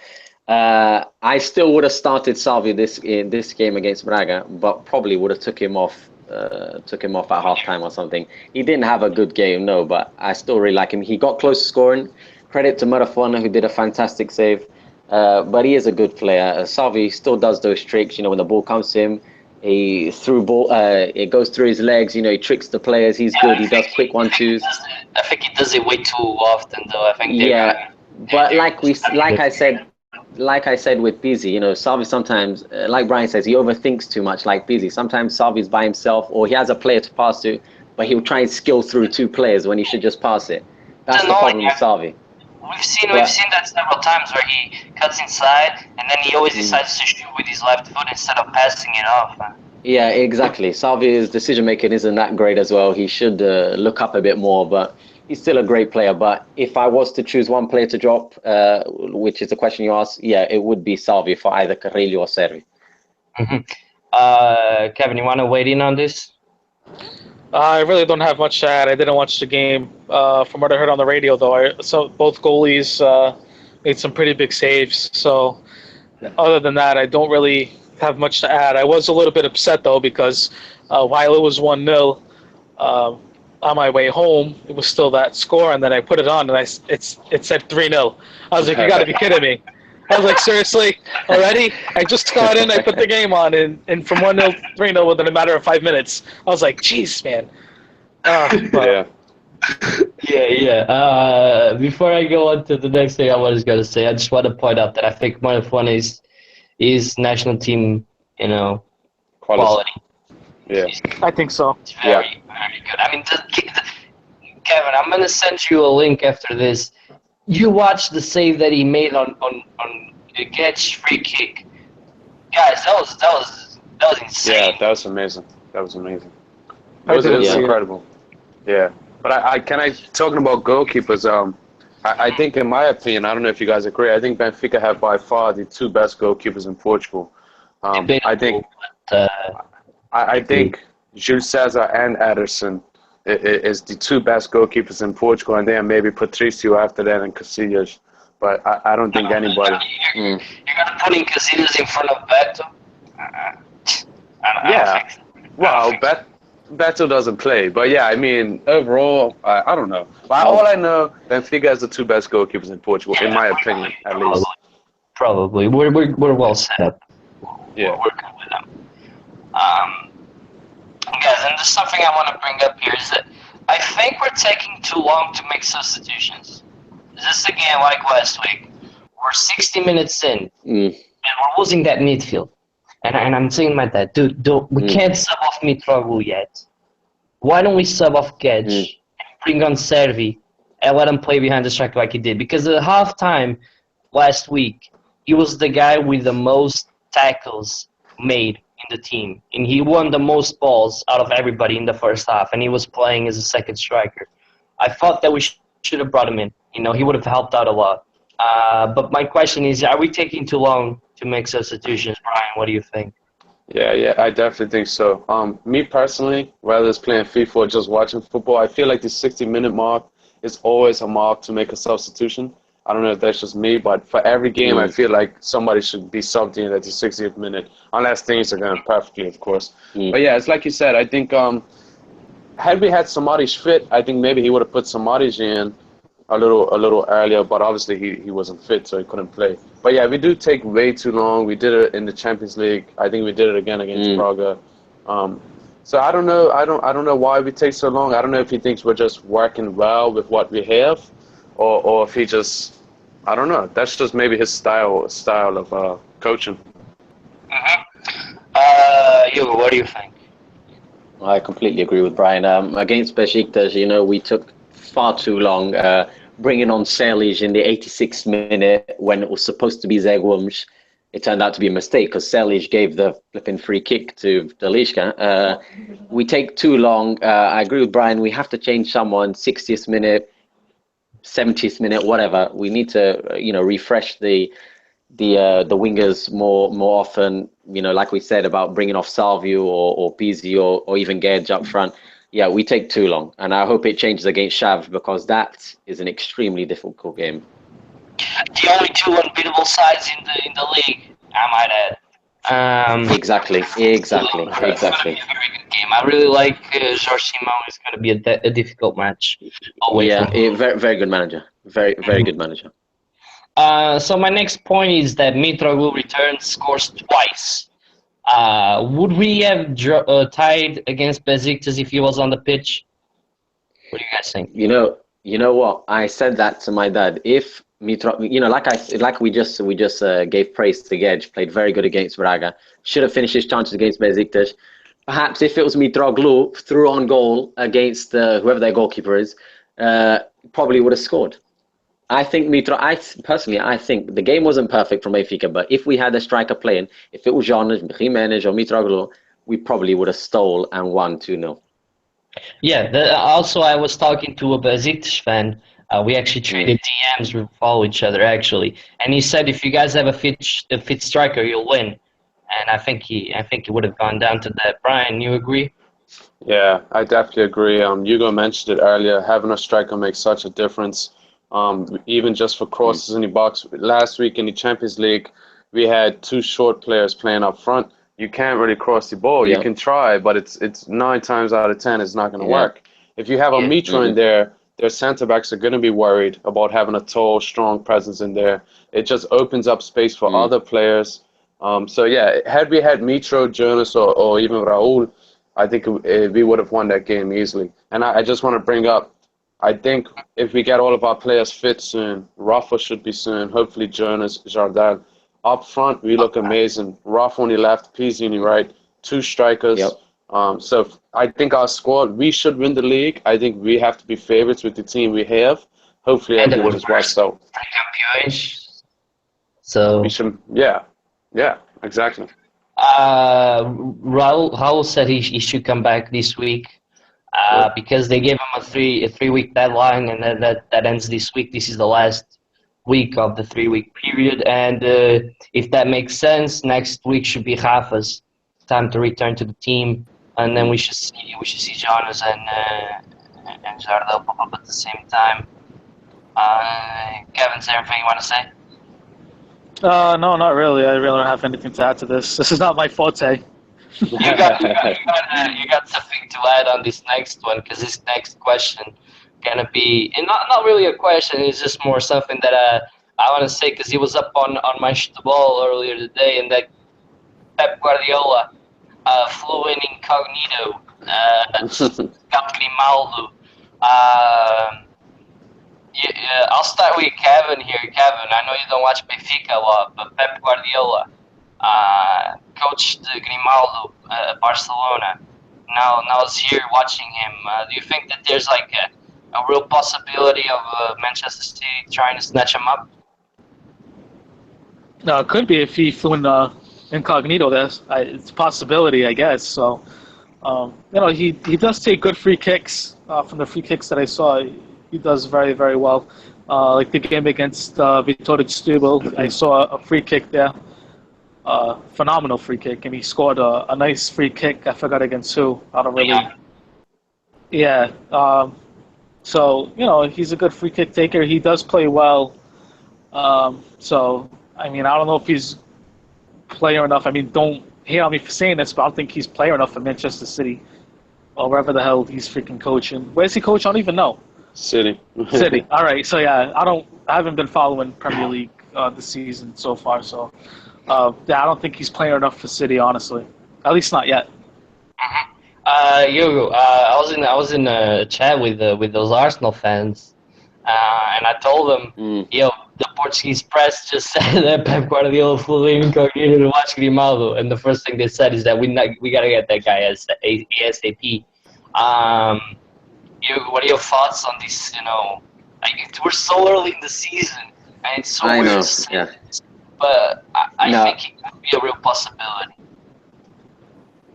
I still would have started Salvi in this game against Braga, but probably would have took him off at halftime or something. He didn't have a good game, no, but I still really like him. He got close to scoring. Credit to Marafona, who did a fantastic save. But he is a good player. Salvi still does those tricks. When the ball comes to him, it goes through his legs. He tricks the players. He's good. He does quick 1-2s. I think he does it way too often, though. I think. But like I said with Pizzi, Salvi sometimes, like Brian says, he overthinks too much. Like Pizzi, sometimes Salvi's by himself, or he has a player to pass to, but he'll try and skill through two players when he should just pass it. That's the problem with Salvi. We've seen that several times where he cuts inside and then he always decides to shoot with his left foot instead of passing it off. Yeah, exactly. Salvi's decision making isn't that great as well. He should look up a bit more, but he's still a great player. But if I was to choose one player to drop, which is the question you asked, it would be Salvi for either Carrillo or Servi. Kevin, you want to weigh in on this? I really don't have much to add. I didn't watch the game. From what I heard on the radio, though, so both goalies made some pretty big saves. So other than that, I don't really have much to add. I was a little bit upset, though, because while it was 1-0, on my way home, it was still that score, and then I put it on, and it said 3-0. I was like, you got to be kidding me. I was like, seriously, already? I just got in, I put the game on, and from 1-0 to 3-0 within a matter of 5 minutes. I was like, jeez, man. Before I go on to the next thing I was going to say, I just want to point out that I think one of one is national team, quality. Yeah, I think so. It's very, very good. I mean, Kevin, I'm going to send you a link after this. You watched the save that he made on the catch free kick, guys. That was insane. Yeah, that was amazing. It was incredible. Yeah, but talking about goalkeepers. I think, in my opinion, I don't know if you guys agree. I think Benfica have by far the two best goalkeepers in Portugal. I think Jules Cesar and Ederson is the two best goalkeepers in Portugal, and then maybe Patricio after that and Casillas. But I don't think anybody. You're gonna put in Casillas in front of Beto? Beto doesn't play, but yeah, I mean, overall, I don't know. But all I know, Benfica has the two best goalkeepers in Portugal, in my opinion, at least. Probably. We're well set up. Yeah. We're good with them. Guys, and there's something I want to bring up here is that I think we're taking too long to make substitutions. This again, like last week, we're 60 minutes in, and we're losing that midfield. And I'm saying my dad, dude, we can't sub off Mitroglou yet. Why don't we sub off Gedge and bring on Servi and let him play behind the striker like he did? Because at halftime last week, he was the guy with the most tackles made in the team, and he won the most balls out of everybody in the first half, and he was playing as a second striker. I thought that we should have brought him in. He would have helped out a lot. But my question is, are we taking too long to make substitutions, Brian? What do you think? Yeah, I definitely think so. Me personally, whether it's playing FIFA or just watching football, I feel like the 60-minute mark is always a mark to make a substitution. I don't know if that's just me, but for every game, I feel like somebody should be subbed in at the 60th minute, unless things are going perfectly, of course. But yeah, it's like you said. I think had we had Samadi's fit, I think maybe he would have put Samadi's in a little earlier, but obviously he wasn't fit, so he couldn't play. But yeah, we do take way too long. We did it in the Champions League. I think we did it again against Braga. So I don't know. I don't know why we take so long. I don't know if he thinks we're just working well with what we have, or if he just, I don't know. That's just maybe his style of coaching. Hugo, what do you think? I completely agree with Brian. Against Besiktas, we took far too long bringing on Salic in the 86th minute when it was supposed to be Zegwomsh. It turned out to be a mistake because Salic gave the flipping free kick to Dalishka. We take too long. I agree with Brian. We have to change someone 60th minute, 70th minute, whatever. We need to, refresh the wingers more often. Like we said about bringing off Salvio or Pizzi or even Gage up front. Yeah, we take too long, and I hope it changes against Shav because that is an extremely difficult game. The only two unbeatable sides in the league, I might add. Exactly. It's going to be a very good game. I really like Jorge Simão. It's going to be a difficult match. Very very good manager. Very good manager. So my next point is that Mitroglou returns, scores twice. Would we have tied against Besiktas if he was on the pitch? What do you guys think? You know what? I said that to my dad. If Mitro, we just gave praise to Gage, played very good against Braga. Should have finished his chances against Besiktas. Perhaps if it was Mitroglou threw on goal against whoever their goalkeeper is, probably would have scored. I think I think the game wasn't perfect from Benfica, but if we had a striker playing, if it was Jonas, Jimenez, or Mitroglou, we probably would have stole and won 2-0. Yeah, also I was talking to a Besiktas fan. We actually traded DMs, we follow each other actually, and he said if you guys have a fit striker, you'll win. And I think he would have gone down to that. Brian, you agree? Yeah, I definitely agree. Hugo mentioned it earlier. Having a striker makes such a difference. Even just for crosses in the box. Last week in the Champions League, we had two short players playing up front. You can't really cross the ball. You can try, but it's 9 times out of 10 it's not going to work. If you have a Mitro in there, their centre backs are going to be worried about having a tall, strong presence in there. It just opens up space for other players. So yeah, had we had Mitro, Jonas, or even Raul, I think we would have won that game easily. And I just want to bring up, I think if we get all of our players fit soon, Rafa should be soon, hopefully Jonas, Jardel. Up front, we look amazing. Rafa on the left, Pizzi on the right, 2 strikers. So I think our squad, we should win the league. I think we have to be favorites with the team we have. Hopefully everyone is washed out. So we should, yeah, exactly. Raul said he should come back this week. Because they gave him a 3-week deadline, and that ends this week. This is the last week of the 3-week period, and if that makes sense, next week should be Rafa's time to return to the team, and then we should see Jonas and Jardel pop up at the same time. Kevin, is there anything you want to say? No, not really. I really don't have anything to add to this. This is not my forte. You got something to add on this next one, because this next question gonna be, and not really a question, it's just more something that I want to say, because he was up on my ball earlier today, and that Pep Guardiola flew in incognito, got Grimaldo. I'll start with Kevin here. Kevin, I know you don't watch Benfica a lot, but Pep Guardiola coached Grimaldo at Barcelona. Now is here watching him. Do you think that there's like a real possibility of Manchester City trying to snatch him up? No, it could be if he flew in incognito. It's a possibility, I guess. So, he does take good free kicks. From the free kicks that I saw, he does very, very well. Like the game against Vittorio Stubel, I saw a free kick there. Phenomenal free kick, and he scored a nice free kick. I forgot against who. I don't really. Yeah. So he's a good free kick taker. He does play well. So I mean, I don't know if he's player enough. I mean, don't hate on me for saying this, but I don't think he's player enough for Manchester City or wherever the hell he's freaking coaching. Where's he coach? I don't even know. City. City. All right. So yeah, I haven't been following Premier League this season so far. So I don't think he's player enough for City, honestly. At least not yet. I was in a chat with those Arsenal fans, and I told them, the Portuguese press just said that Pep Guardiola flew in incognito to watch Grimaldo, and the first thing they said is that we gotta get that guy ASAP. What are your thoughts on this? We're so early in the season, and it's so weird to say this, but I think it could be a real possibility.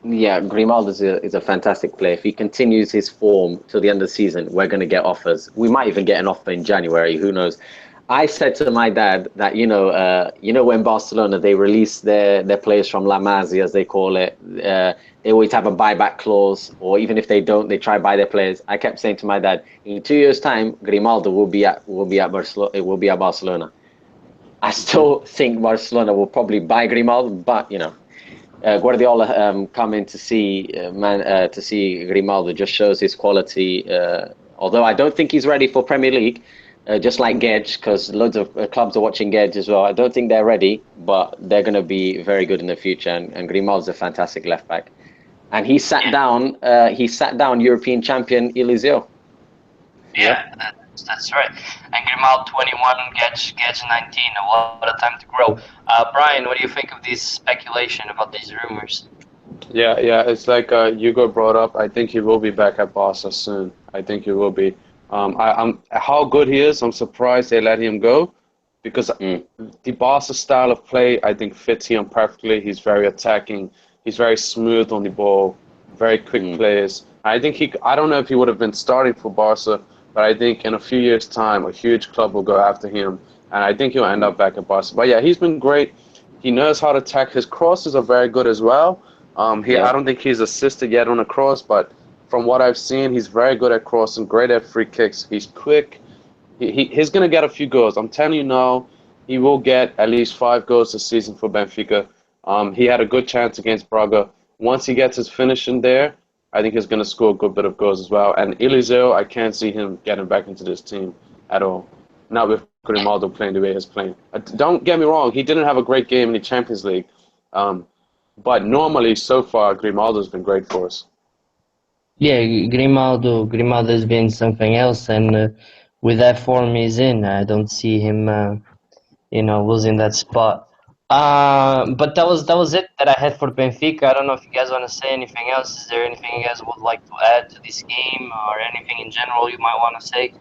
Yeah, Grimaldo is a fantastic player. If he continues his form till the end of the season, we're going to get offers. We might even get an offer in January. Who knows? I said to my dad that when Barcelona they release their players from La Masia, as they call it, they always have a buyback clause, or even if they don't, they try buy their players. I kept saying to my dad, in 2 years' time, Grimaldo will be at Barcelona. It will be at Barcelona. I still think Barcelona will probably buy Grimaldo, but Guardiola coming to see Grimaldo just shows his quality. Although I don't think he's ready for Premier League. Just like Gedge, because loads of clubs are watching Gedge as well. I don't think they're ready, but they're going to be very good in the future. And Grimaldo's a fantastic left back. And he sat down European champion Eliseo. Yeah, that's right. And Grimaldo 21, Gedge 19. A lot of time to grow. Brian, what do you think of this speculation about these rumors? Yeah. It's like Hugo brought up. I think he will be back at Barca soon. I think he will be. I'm how good he is. I'm surprised they let him go, because the Barca style of play I think fits him perfectly. He's very attacking. He's very smooth on the ball. Very quick players. I think I don't know if he would have been starting for Barca, but I think in a few years' time, a huge club will go after him, and I think he'll end up back at Barca. But yeah, he's been great. He knows how to attack. His crosses are very good as well. I don't think he's assisted yet on a cross, but from what I've seen, he's very good at crossing, great at free kicks. He's quick. He's going to get a few goals. I'm telling you now, he will get at least 5 goals this season for Benfica. He had a good chance against Braga. Once he gets his finishing there, I think he's going to score a good bit of goals as well. And Eliseo, I can't see him getting back into this team at all. Not with Grimaldo playing the way he's playing. Don't get me wrong, he didn't have a great game in the Champions League. But normally, so far, Grimaldo's been great for us. Yeah, Grimaldo has been something else, and with that form he's in, I don't see him, losing that spot. But that was it that I had for Benfica. I don't know if you guys want to say anything else. Is there anything you guys would like to add to this game, or anything in general you might want to say?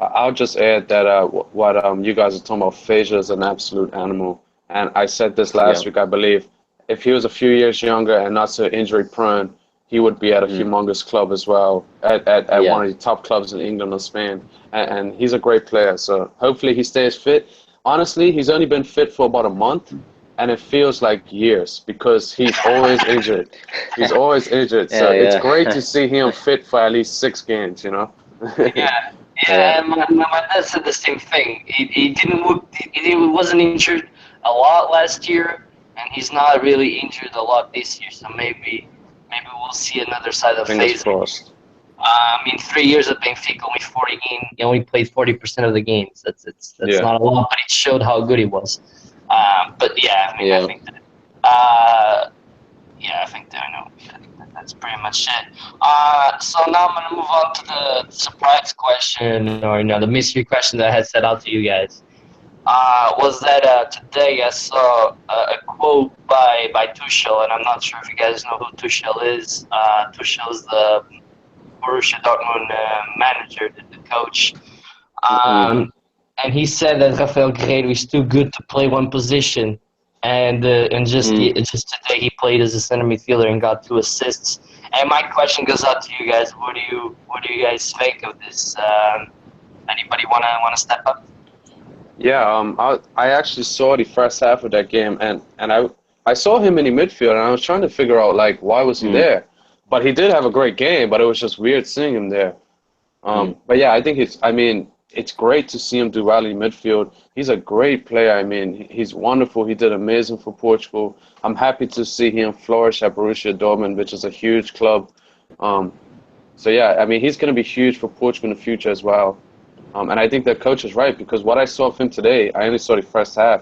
I'll just add that what you guys are talking about, Faja is an absolute animal. And I said this last week, I believe. If he was a few years younger and not so injury prone, he would be at a humongous club as well, at one of the top clubs in England or Spain. And he's a great player, so hopefully he stays fit. Honestly, he's only been fit for about a month, and it feels like years because he's always injured. He's always injured, so it's great to see him fit for at least 6 games, Yeah, my dad said the same thing. He wasn't injured a lot last year, and he's not really injured a lot this year, so maybe we'll see another side of Faza. 3 years at Benfica, he only played 40% of the games. That's not a lot, but it showed how good he was. I think that. I think that that's pretty much it. So now I'm gonna move on to the surprise question, or the mystery question that I had set out to you guys. Was that today I saw a quote by Tuchel, and I'm not sure if you guys know who Tuchel is. Tuchel is the Borussia Dortmund manager, the coach. And he said that Rafael Guerreiro is too good to play one position, and just today he played as a center midfielder and got 2 assists. And my question goes out to you guys. What do you guys think of this? Anybody wanna step up? Yeah, I actually saw the first half of that game, and I saw him in the midfield, and I was trying to figure out like why was he there. But he did have a great game, but it was just weird seeing him there. But yeah, I think it's great to see him do well in midfield. He's a great player. I mean, he's wonderful. He did amazing for Portugal. I'm happy to see him flourish at Borussia Dortmund, which is a huge club. So yeah, I mean, he's going to be huge for Portugal in the future as well. And I think the coach is right, because what I saw of him today, I only saw the first half.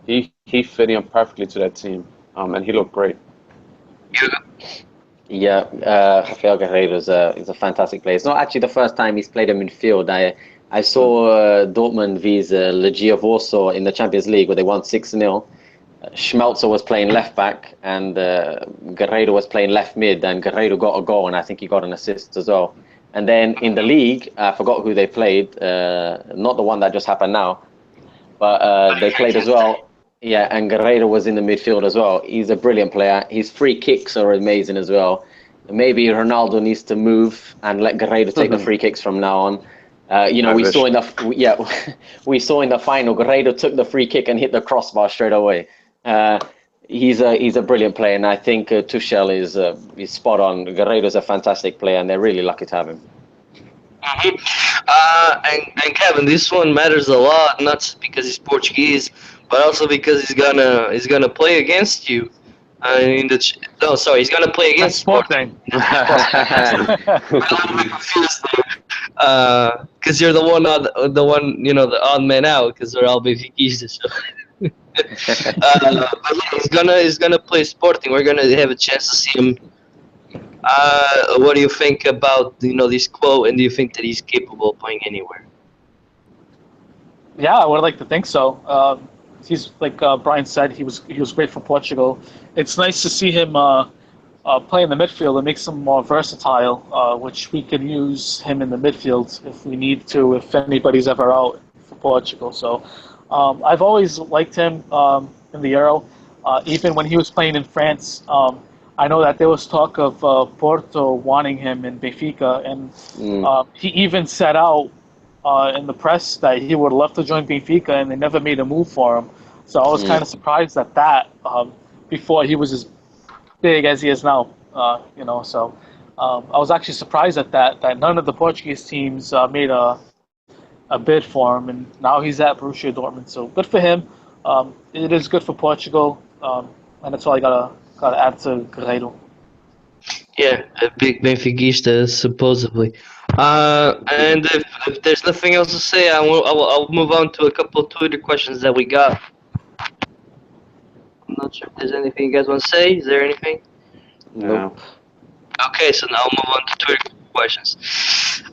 He fit in perfectly to that team, and he looked great. Yeah, Rafael Guerreiro is a fantastic player. It's not actually the first time he's played in midfield. I saw Dortmund vs Legia Warsaw in the Champions League where they won 6-0. Schmelzer was playing left back and Guerreiro was playing left mid, and Guerreiro got a goal and I think he got an assist as well. And then in the league, I forgot who they played, not the one that just happened now, but they played as well. Yeah, and Guerreiro was in the midfield as well. He's a brilliant player. His free kicks are amazing as well. Maybe Ronaldo needs to move and let Guerreiro take the free kicks from now on. We saw in the final, Guerreiro took the free kick and hit the crossbar straight away. He's a brilliant player, and I think Tuchel is spot on. Guerreiro's a fantastic player, and they're really lucky to have him. And Kevin, this one matters a lot, not just because he's Portuguese, but also because he's gonna play against you. He's gonna play against Sporting. Because you're the odd man out, because they're all Benfiquistas. But he's gonna play Sporting. We're gonna have a chance to see him. What do you think about this quote, and do you think that he's capable of playing anywhere? Yeah, I would like to think so. He's like Brian said, he was great for Portugal. It's nice to see him play in the midfield. It makes him more versatile, which we can use him in the midfield if we need to, if anybody's ever out for Portugal. So I've always liked him in the Euro. Even when he was playing in France, I know that there was talk of Porto wanting him in Benfica, and he even set out in the press that he would love to join Benfica, and they never made a move for him. So I was kind of surprised at that before he was as big as he is now. So I was actually surprised at that none of the Portuguese teams made a bid for him, and now he's at Borussia Dortmund. So good for him. It is good for Portugal, and that's all I gotta add to Guerreiro. Yeah, a big Benfiquista, supposedly. And if there's nothing else to say, I'll move on to a couple of Twitter questions that we got. I'm not sure if there's anything you guys want to say. Is there anything? No. Okay, so now I'll move on to Twitter questions.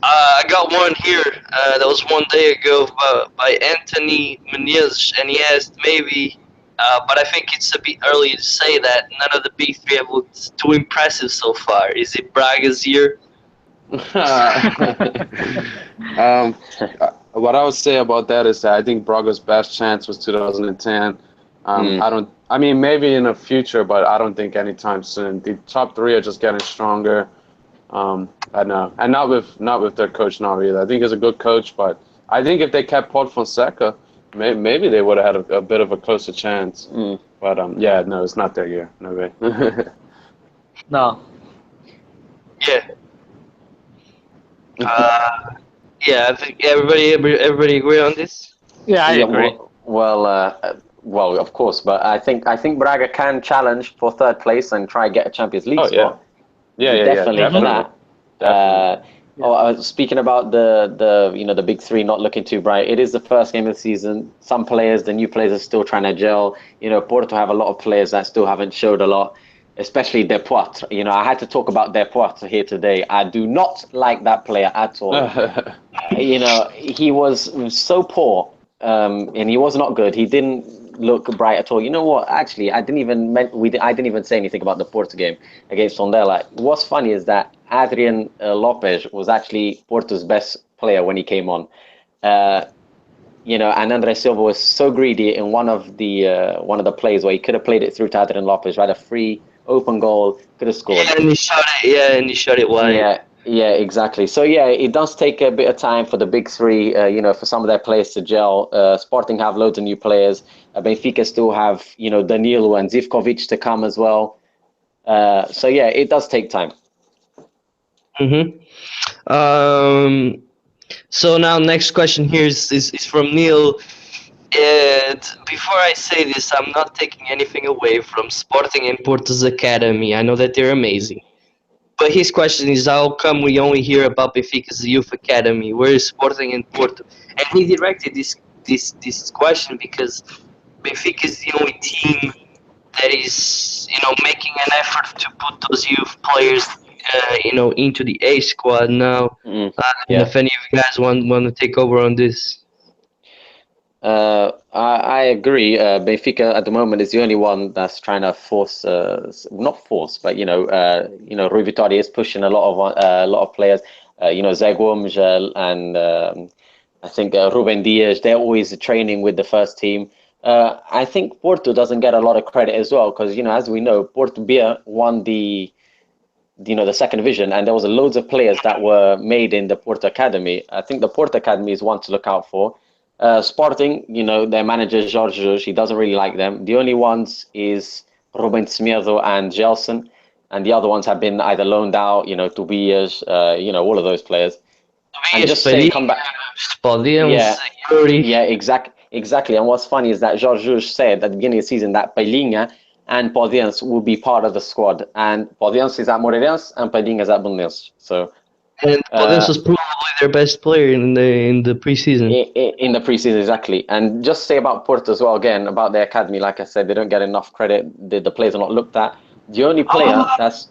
I got one here that was one day ago by Anthony Menez, and he asked maybe, but I think it's a bit early to say that none of the big three have looked too impressive so far. Is it Braga's year? What I would say about that is that I think Braga's best chance was 2010. I mean, maybe in the future, but I don't think anytime soon. The top three are just getting stronger. I know, and not with their coach now either. I think he's a good coach, but I think if they kept Paul Fonseca, maybe they would have had a bit of a closer chance. But yeah, no, it's not their year. No way. No. Yeah. Yeah, I think everybody agree on this. Yeah, I agree. Well, of course, but I think Braga can challenge for third place and try get a Champions League spot. Yeah, definitely for that. Speaking about the big three not looking too bright, it is the first game of the season. Some players, the new players, are still trying to gel. Porto have a lot of players that still haven't showed a lot, especially Depoitre. I had to talk about Depoitre here today. I do not like that player at all. He was so poor, and he was not good. He didn't look bright at all. You know what? Actually, I didn't even say anything about the Porto game against Tondela. What's funny is that Adrian Lopes was actually Porto's best player when he came on. and Andre Silva was so greedy in one of the plays where he could have played it through to Adrian Lopez, right? A free open goal, could have scored. Yeah, and he shot it wide. Yeah, exactly. So yeah, it does take a bit of time for the big three, for some of their players to gel. Sporting have loads of new players. Benfica still have, Danilo and Zivkovic to come as well. So yeah, it does take time. So now next question here is from Neil. And before I say this, I'm not taking anything away from Sporting and Porto's academy. I know that they're amazing. But his question is, how come we only hear about Benfica's youth academy? Where is Sporting and Porto? And he directed this question because Benfica is the only team that is, making an effort to put those youth players, into the A squad now. And if any of you guys want to take over on this. I agree. Benfica at the moment is the only one that's trying to force, not force, but Rui Vitória is pushing a lot of players. Zé Gomes and I think Ruben Dias. They're always training with the first team. I think Porto doesn't get a lot of credit as well because as we know, Porto Beer won the second division, and there was loads of players that were made in the Porto Academy. I think the Porto Academy is one to look out for. Sporting, their manager Jorge Jesus, he doesn't really like them. The only ones is Ruben Semedo and Gelson, and the other ones have been either loaned out, Tobias, all of those players. And just say come back. Yeah, exactly. And what's funny is that Jorge Jesus said at the beginning of the season that Palhinha and Podiense will be part of the squad, and Podiense is at Moreirense and Palhinha is at Belenenses. So. And Podiense was probably their best player in the preseason. In the preseason, exactly. And just say about Porto as well, again, about their academy, like I said, they don't get enough credit. The players are not looked at. The only player that's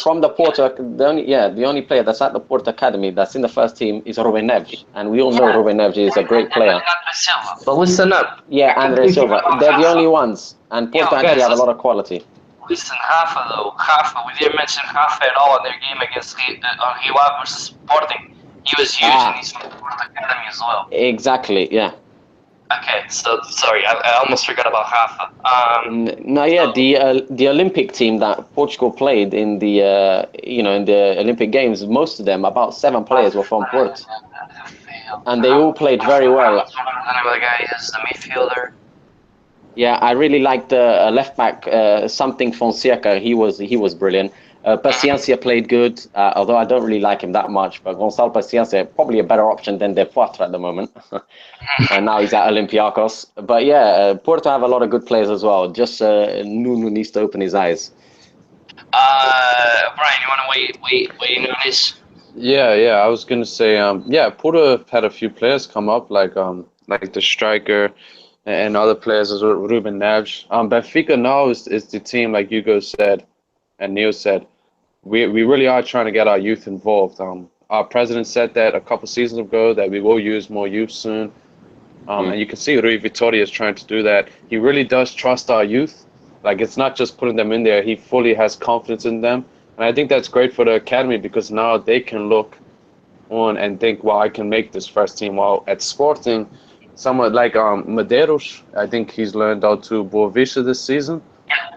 from the Porto, the only player that's at the Porto Academy that's in the first team is Ruben Neves, and we all know Ruben Neves is a great player. But listen up. Yeah, Andre Silva. They're the only ones, and Porto actually have a lot of quality. Listen, Rafa, we didn't mention Rafa at all in their game against Rio versus Sporting. He was huge and he's from the Porto Academy as well. Exactly, yeah. Okay, so sorry, I almost forgot about Rafa. The Olympic team that Portugal played in the in the Olympic Games, most of them, about 7 players were from Porto, and they all played very well. Another guy is the midfielder. Yeah, I really liked the left back, something Fonseca. He was brilliant. Paciencia played good, although I don't really like him that much. But Gonçalo Paciencia probably a better option than De Poitre at the moment. And now he's at Olympiacos. But yeah, Porto have a lot of good players as well. Just Nuno needs to open his eyes. Brian, you want to weigh in on this? Yeah. I was gonna say, Porto had a few players come up, like the striker and other players as well, Ruben Neves. Benfica now is the team, like Hugo said and Neil said. We really are trying to get our youth involved. Our president said that a couple seasons ago that we will use more youth soon. And you can see Rui Vitória is trying to do that. He really does trust our youth. Like, it's not just putting them in there. He fully has confidence in them. And I think that's great for the academy because now they can look on and think, well, I can make this first team. While at Sporting, someone like Medeiros, I think he's learned out to Boavista this season.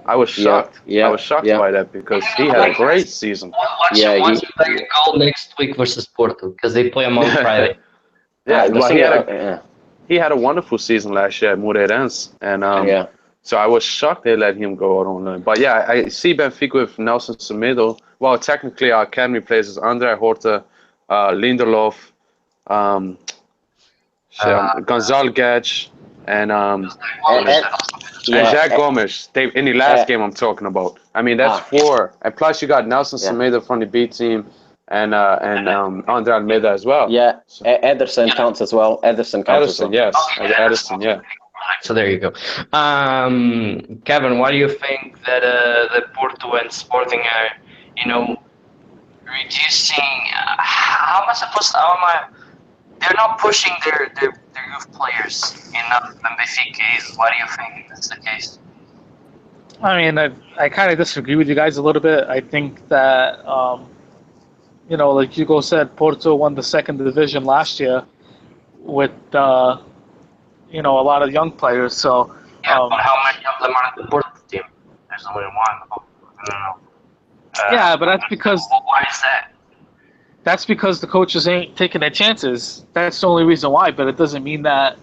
I was shocked. I was shocked by that because he had a great season. Watch him play a goal next week versus Porto because they play him on Friday. He had a wonderful season last year at Moreirense, and so I was shocked they let him go out on loan. But yeah, I see Benfica with Nelson Semedo. Well, technically our academy players is André Horta, Lindelof, Gonzalo Guedes, and Jack Gomes. In the last game I'm talking about. I mean, that's 4. And plus you got Nelson Semedo from the B team and Andre Almeida as well. Yeah, so. Ederson counts as well. Ederson, yes. Ederson, yeah. So there you go. Kevin, why do you think that Porto and Sporting are, reducing? How am I supposed to? They're not pushing their youth players enough than Benfica is. Why do you think that's the case? I mean, I kind of disagree with you guys a little bit. I think that, like Hugo said, Porto won the second division last year. with a lot of young players. So but how many of them are on the Porto team? There's only one. I don't know. Yeah, but that's because Why is that? That's because the coaches ain't taking their chances. That's the only reason why. But it doesn't mean that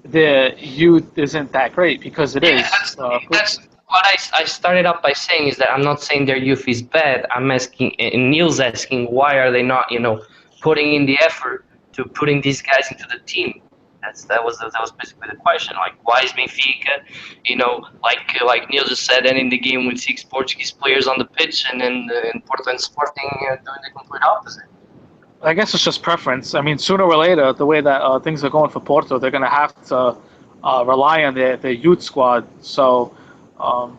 the youth isn't that great, because it is. That's what I started up by saying, is that I'm not saying their youth is bad. I'm asking, and Neil's asking, why are they not, putting in the effort to putting these guys into the team? That was basically the question. Like, why is Benfica, like Neil just said, ending the game with 6 Portuguese players on the pitch, and then in Porto and Sporting doing the complete opposite? I guess it's just preference. I mean, sooner or later, the way that things are going for Porto, they're going to have to rely on their youth squad. So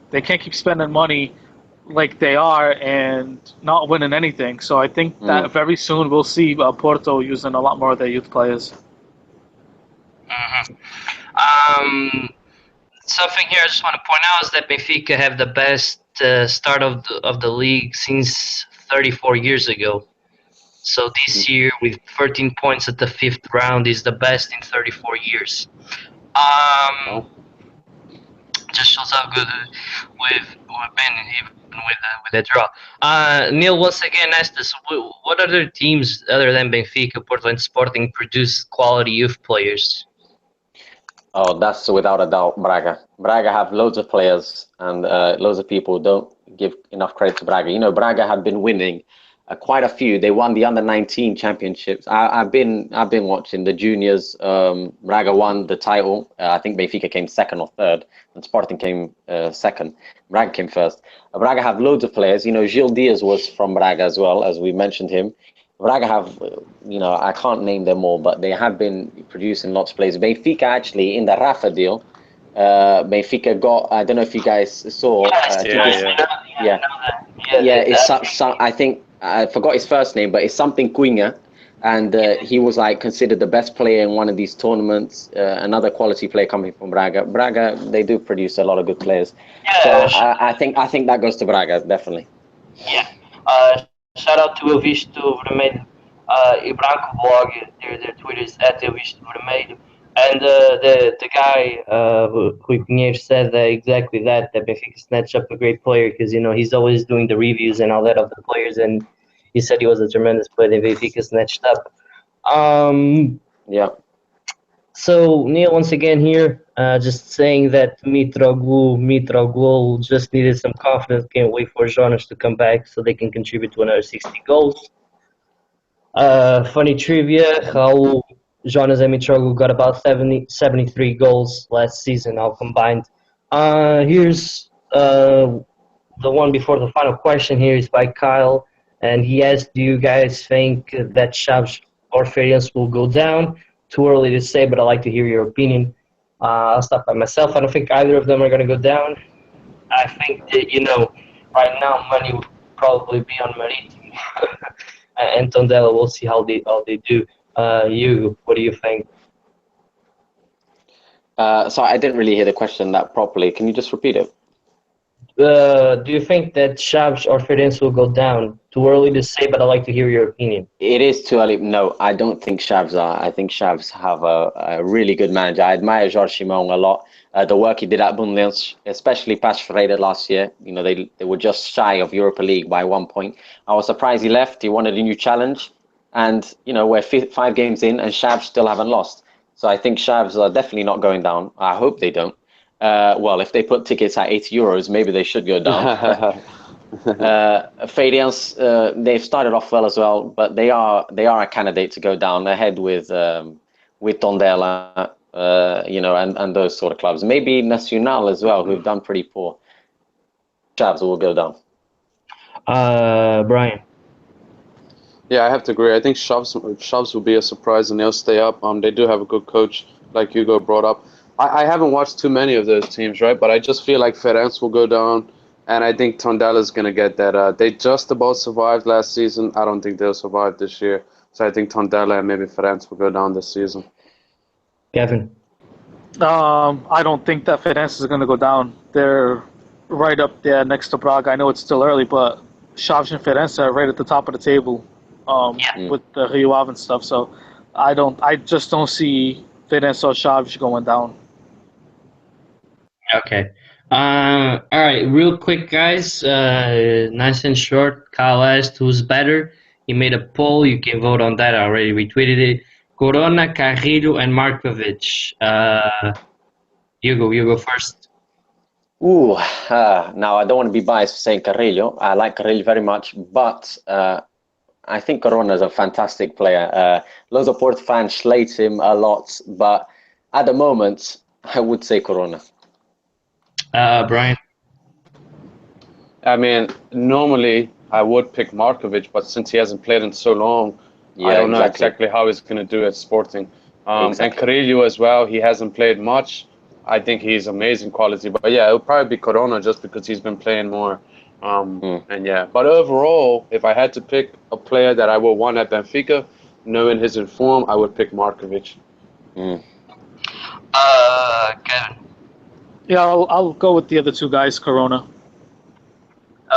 they can't keep spending money like they are and not winning anything. So I think that very soon we'll see Porto using a lot more of their youth players. Mm-hmm. Something here I just want to point out is that Benfica have the best start of the league since 34 years ago. So this year, with 13 points at the 5th round, is the best in 34 years. Just shows how good we've been, even with that draw. Neil once again asked us, what other teams other than Benfica, Porto, and Sporting produce quality youth players? Oh, that's without a doubt Braga. Braga have loads of players, and loads of people don't give enough credit to Braga. Braga have been winning quite a few. They won the under-19 championships. I've been watching the juniors. Braga won the title. I think Benfica came second or third, and Sporting came second. Braga came first. Braga have loads of players. Gil Diaz was from Braga as well, as we mentioned him. Braga have, I can't name them all, but they have been producing lots of players. Benfica, actually, in the Rafa deal, Benfica got, I don't know if you guys saw. I think, I forgot his first name, but it's something Cunha. And he was considered the best player in one of these tournaments. Another quality player coming from Braga. Braga, they do produce a lot of good players. Yeah, so I think that goes to Braga, definitely. Yeah. Shout out to Elvisto Vermelho, Ibranco blog. Their Twitter is @Elvisto Vermelho, and the guy Rui Pinheiro said exactly that Benfica snatched up a great player, because he's always doing the reviews and all that of the players, and he said he was a tremendous player that Benfica snatched up. Yeah. So Neil, once again here, just saying that Mitroglou just needed some confidence. Can't wait for Jonas to come back so they can contribute to another 60 goals. Funny trivia, Raul, Jonas and Mitroglou got about 73 goals last season, all combined. Here's the one before the final question. Here is by Kyle, and he asked, do you guys think that Chaves or Feirense will go down? Too early to say, but I'd like to hear your opinion. I'll start by myself. I don't think either of them are going to go down. I think that, right now money would probably be on Marítimo and Tondela. We'll see how they do. You, what do you think? So I didn't really hear the question that properly. Can you just repeat it? Do you think that Chaves or Feirense will go down? Too early to say, but I'd like to hear your opinion. It is too early. No, I don't think Chaves are. I think Chaves have a really good manager. I admire Jorge Simão a lot. The work he did at Belenenses, especially past Ferreira last year. They were just shy of Europa League by 1 point. I was surprised he left. He wanted a new challenge. And, we're 5 games in and Chaves still haven't lost. So I think Chaves are definitely not going down. I hope they don't. Well, if they put tickets at €80, maybe they should go down. Feirense, they've started off well as well, but they are a candidate to go down ahead with Tondela, and those sort of clubs. Maybe Nacional as well, who've done pretty poor. Chaves will go down. Brian. Yeah, I have to agree. I think Chaves will be a surprise and they'll stay up. They do have a good coach, like Hugo brought up. I haven't watched too many of those teams, right? But I just feel like Feirense will go down, and I think Tondela is going to get that. They just about survived last season. I don't think they'll survive this year. So I think Tondela and maybe Feirense will go down this season. Kevin? I don't think that Feirense is going to go down. They're right up there next to Braga. I know it's still early, but Chaves and Feirense are right at the top of the table with the Rio Ave and stuff. So I just don't see Fidesz or Chaves going down. Okay. All right, real quick, guys. Nice and short. Kyle asked who's better. He made a poll. You can vote on that. I already retweeted it. Corona, Carrillo, and Markovic. You go first. Ooh, now I don't want to be biased for saying Carrillo. I like Carrillo very much, but I think Corona is a fantastic player. Loads of Porto fans slate him a lot, but at the moment, I would say Corona. Brian. I mean, normally I would pick Markovic, but since he hasn't played in so long, Yeah, I don't know exactly how he's going to do at Sporting. And Carrillo as well, he hasn't played much. I think he's amazing quality. But yeah, it'll probably be Corona just because he's been playing more. And yeah, but overall, if I had to pick a player that I would want at Benfica, knowing his inform, I would pick Markovic. Kevin. Yeah, I'll go with the other two guys, Corona.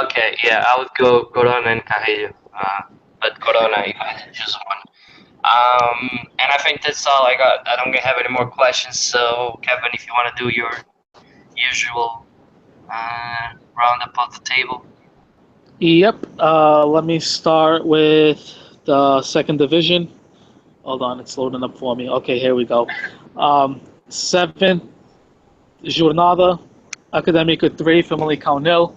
Okay, yeah, I would go Corona and Carrillo. But Corona, you had to choose one. And I think that's all I got. I don't have any more questions. So, Kevin, if you want to do your usual roundup of the table. Yep. Let me start with the second division. Hold on, it's loading up for me. Okay, here we go. 7th Jornada, Académica 3, Famalicão 0,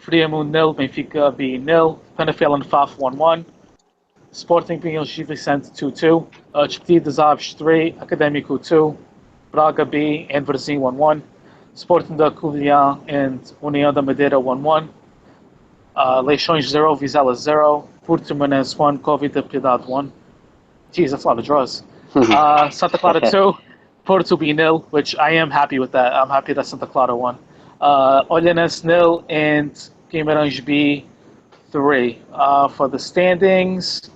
Friamundo 0, Benfica B 0, Penafiel and Faf 1-1, Sporting Pinhel Gil Vicente 2-2, Despedidas Aves 3, Académico 2, Braga B and Varzim 1-1, Sporting da Covilhã and União da Madeira 1-1, Leixões 0, Vizela 0, Portimonense 1, Covid da Piedade 1. Jeez, that's a lot of draws. Santa Clara 2, Porto B 0, which I am happy with that. I'm happy that Santa Clara won. Olhanense 0 and Guimarães B 3. For the standings,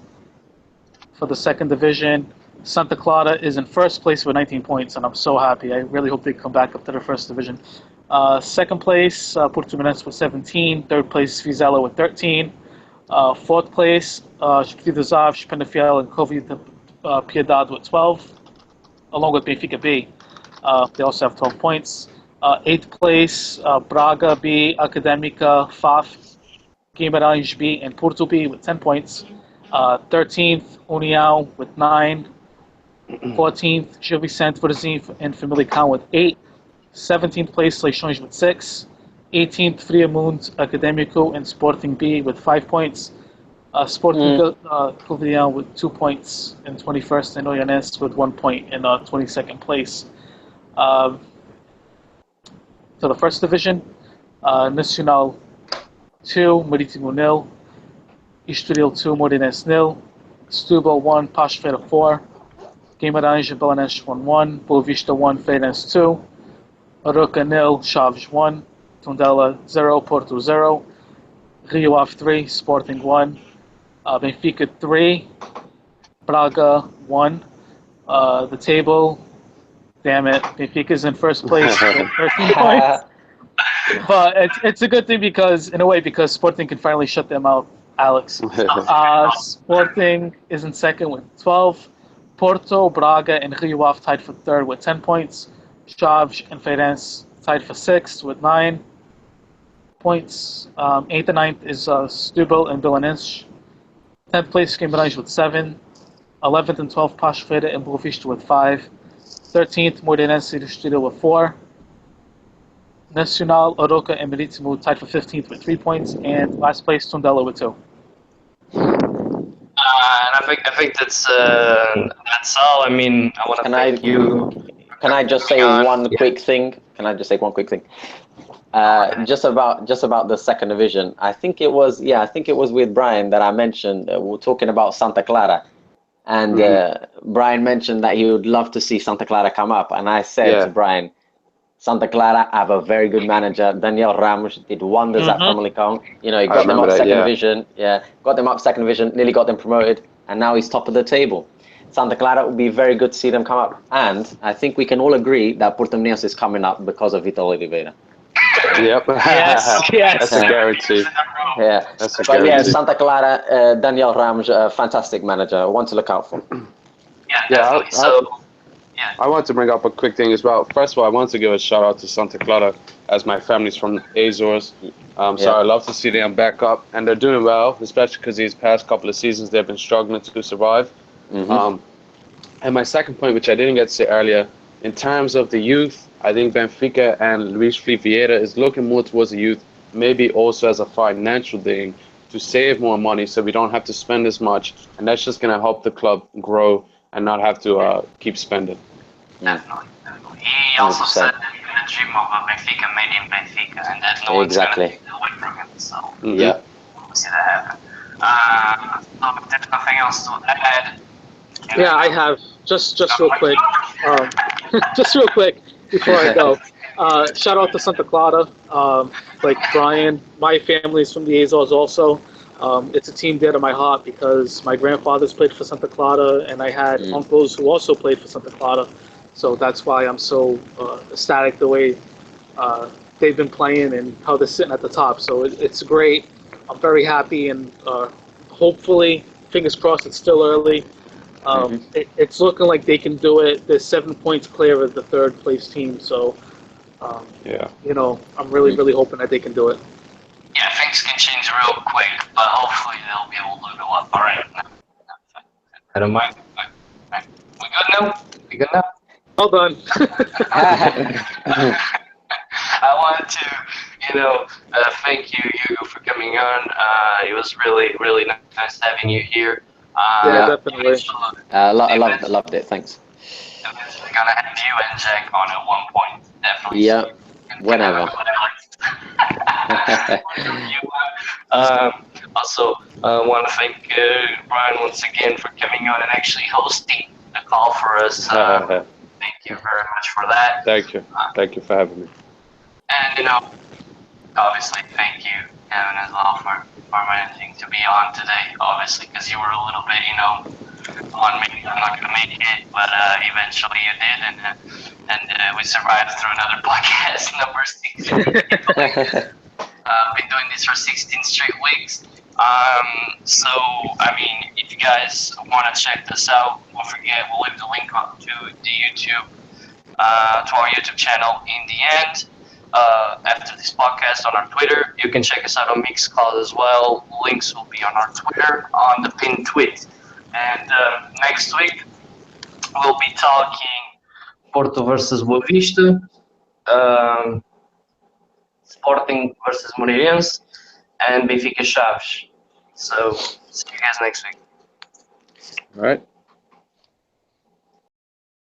for the second division, Santa Clara is in first place with 19 points, and I'm so happy. I really hope they come back up to the first division. Second place, Portimonense with 17. Third place, Vizela with 13. Fourth place, Despedidas Aves, Penafiel, and Covid da Piedade with 12, along with Benfica B. They also have 12 points. Eighth place, Braga B, Académica, Faf, Guimarães B, and Porto B with 10 points. 13th, União with 9. 14th, Gil Vicente, Varzim, and Famalicão with 8. 17th place, Leixões with 6. 18th, Friamundo, Académico, and Sporting B with 5 points. Sporting Covilhã with 2 points in 21st, and Olhanense with 1 point in 22nd place. To the first division, Nacional 2, Marítimo 0, Estoril 2, Moreirense 0, Setúbal 1, Paços Ferreira 4, Guimarães and Belenenses 1-1, Boa Vista 1, Feirense 2, Aroca 0, Chaves 1, Tondela 0, Porto 0, Rio Ave 3, Sporting 1, Benfica 3, Braga 1. The table, damn it, Benfica's in first place with 13 points. But it's a good thing because Sporting can finally shut them out, Alex. Sporting is in second with 12. Porto, Braga, and Rio Ave tied for third with 10 points. Chaves and Feirense tied for sixth with 9 points. 8th and 9th is Setúbal and Belenenses. 10th place, Guimarães with 7. 11th and 12th, Paços Ferreira and Boa Vista with 5. 13th, Moreirense and Estoril with 4. Nacional, Aroca, and Marítimo tied for 15th with 3 points. And last place, Tondela with 2. And I think that's all. I mean, I want to thank you. Can I just say one quick thing? Just about the second division. I think it was with Brian that I mentioned we were talking about Santa Clara, and Brian mentioned that he would love to see Santa Clara come up, and I said to Brian, Santa Clara have a very good manager. Daniel Ramos did wonders at Famalicão. You know, he got them up second division. Yeah, got them up second division, nearly got them promoted, and now he's top of the table. Santa Clara would be very good to see them come up, and I think we can all agree that Portimonense is coming up because of Vitor Oliveira. Yep. Yes. That's a guarantee. Yeah. That's a guarantee. Yeah, Santa Clara, Daniel Ramos, fantastic manager. One to look out for. Yeah, definitely. I want to bring up a quick thing as well. First of all, I want to give a shout out to Santa Clara, as my family's from Azores. So I love to see them back up, and they're doing well, especially because these past couple of seasons they've been struggling to survive. Mm-hmm. And my second point, which I didn't get to say earlier, in terms of the youth, I think Benfica and Luis Felipe Vieira is looking more towards the youth, maybe also as a financial thing to save more money so we don't have to spend as much, and that's just going to help the club grow and not have to keep spending. Definitely. He also 100%. said that he's gonna dream of a Benfica made in Benfica, and that no one's gonna take that away from him. So Yeah. we'll see that happen. So if there's nothing else to add. Yeah, I have just real quick. Just real quick before I go. Shout out to Santa Clara. Like Brian, my family's from the Azores also. It's a team dear to my heart because my grandfathers played for Santa Clara, and I had uncles who also played for Santa Clara. So that's why I'm so ecstatic the way they've been playing and how they're sitting at the top. So it's great. I'm very happy, and hopefully, fingers crossed, it's still early. It's looking like they can do it. They're 7 points clear of the third place team. So, I'm really hoping that they can do it. Yeah, things can change real quick, but hopefully they'll be able to go up. All right. I don't mind. We good now? We good now? Well done. I want to, thank you, Hugo, for coming on. It was really nice having you here. Yeah, definitely. I loved it. Thanks. Eventually gonna have you and Jack on at one point. Definitely. Yeah, whenever. Also, want to thank Brian once again for coming on and actually hosting the call for us. Thank you very much for that. Thank you for having me. And obviously, thank you, Kevin, as well for managing to be on today. Obviously, because you were a little bit, on me, I'm not gonna make it, but eventually you did, and we survived through another podcast, number 16. Been doing this for 16 straight weeks. So I mean, if you guys want to check this out, don't forget we'll leave the link up to the YouTube, to our YouTube channel in the end. After this podcast on our Twitter, you can check us out on Mixcloud as well. Links will be on our Twitter on the pinned tweet. And next week we'll be talking Porto versus Boavista, Sporting versus Moreirense, and Benfica Chaves. So see you guys next week. All right.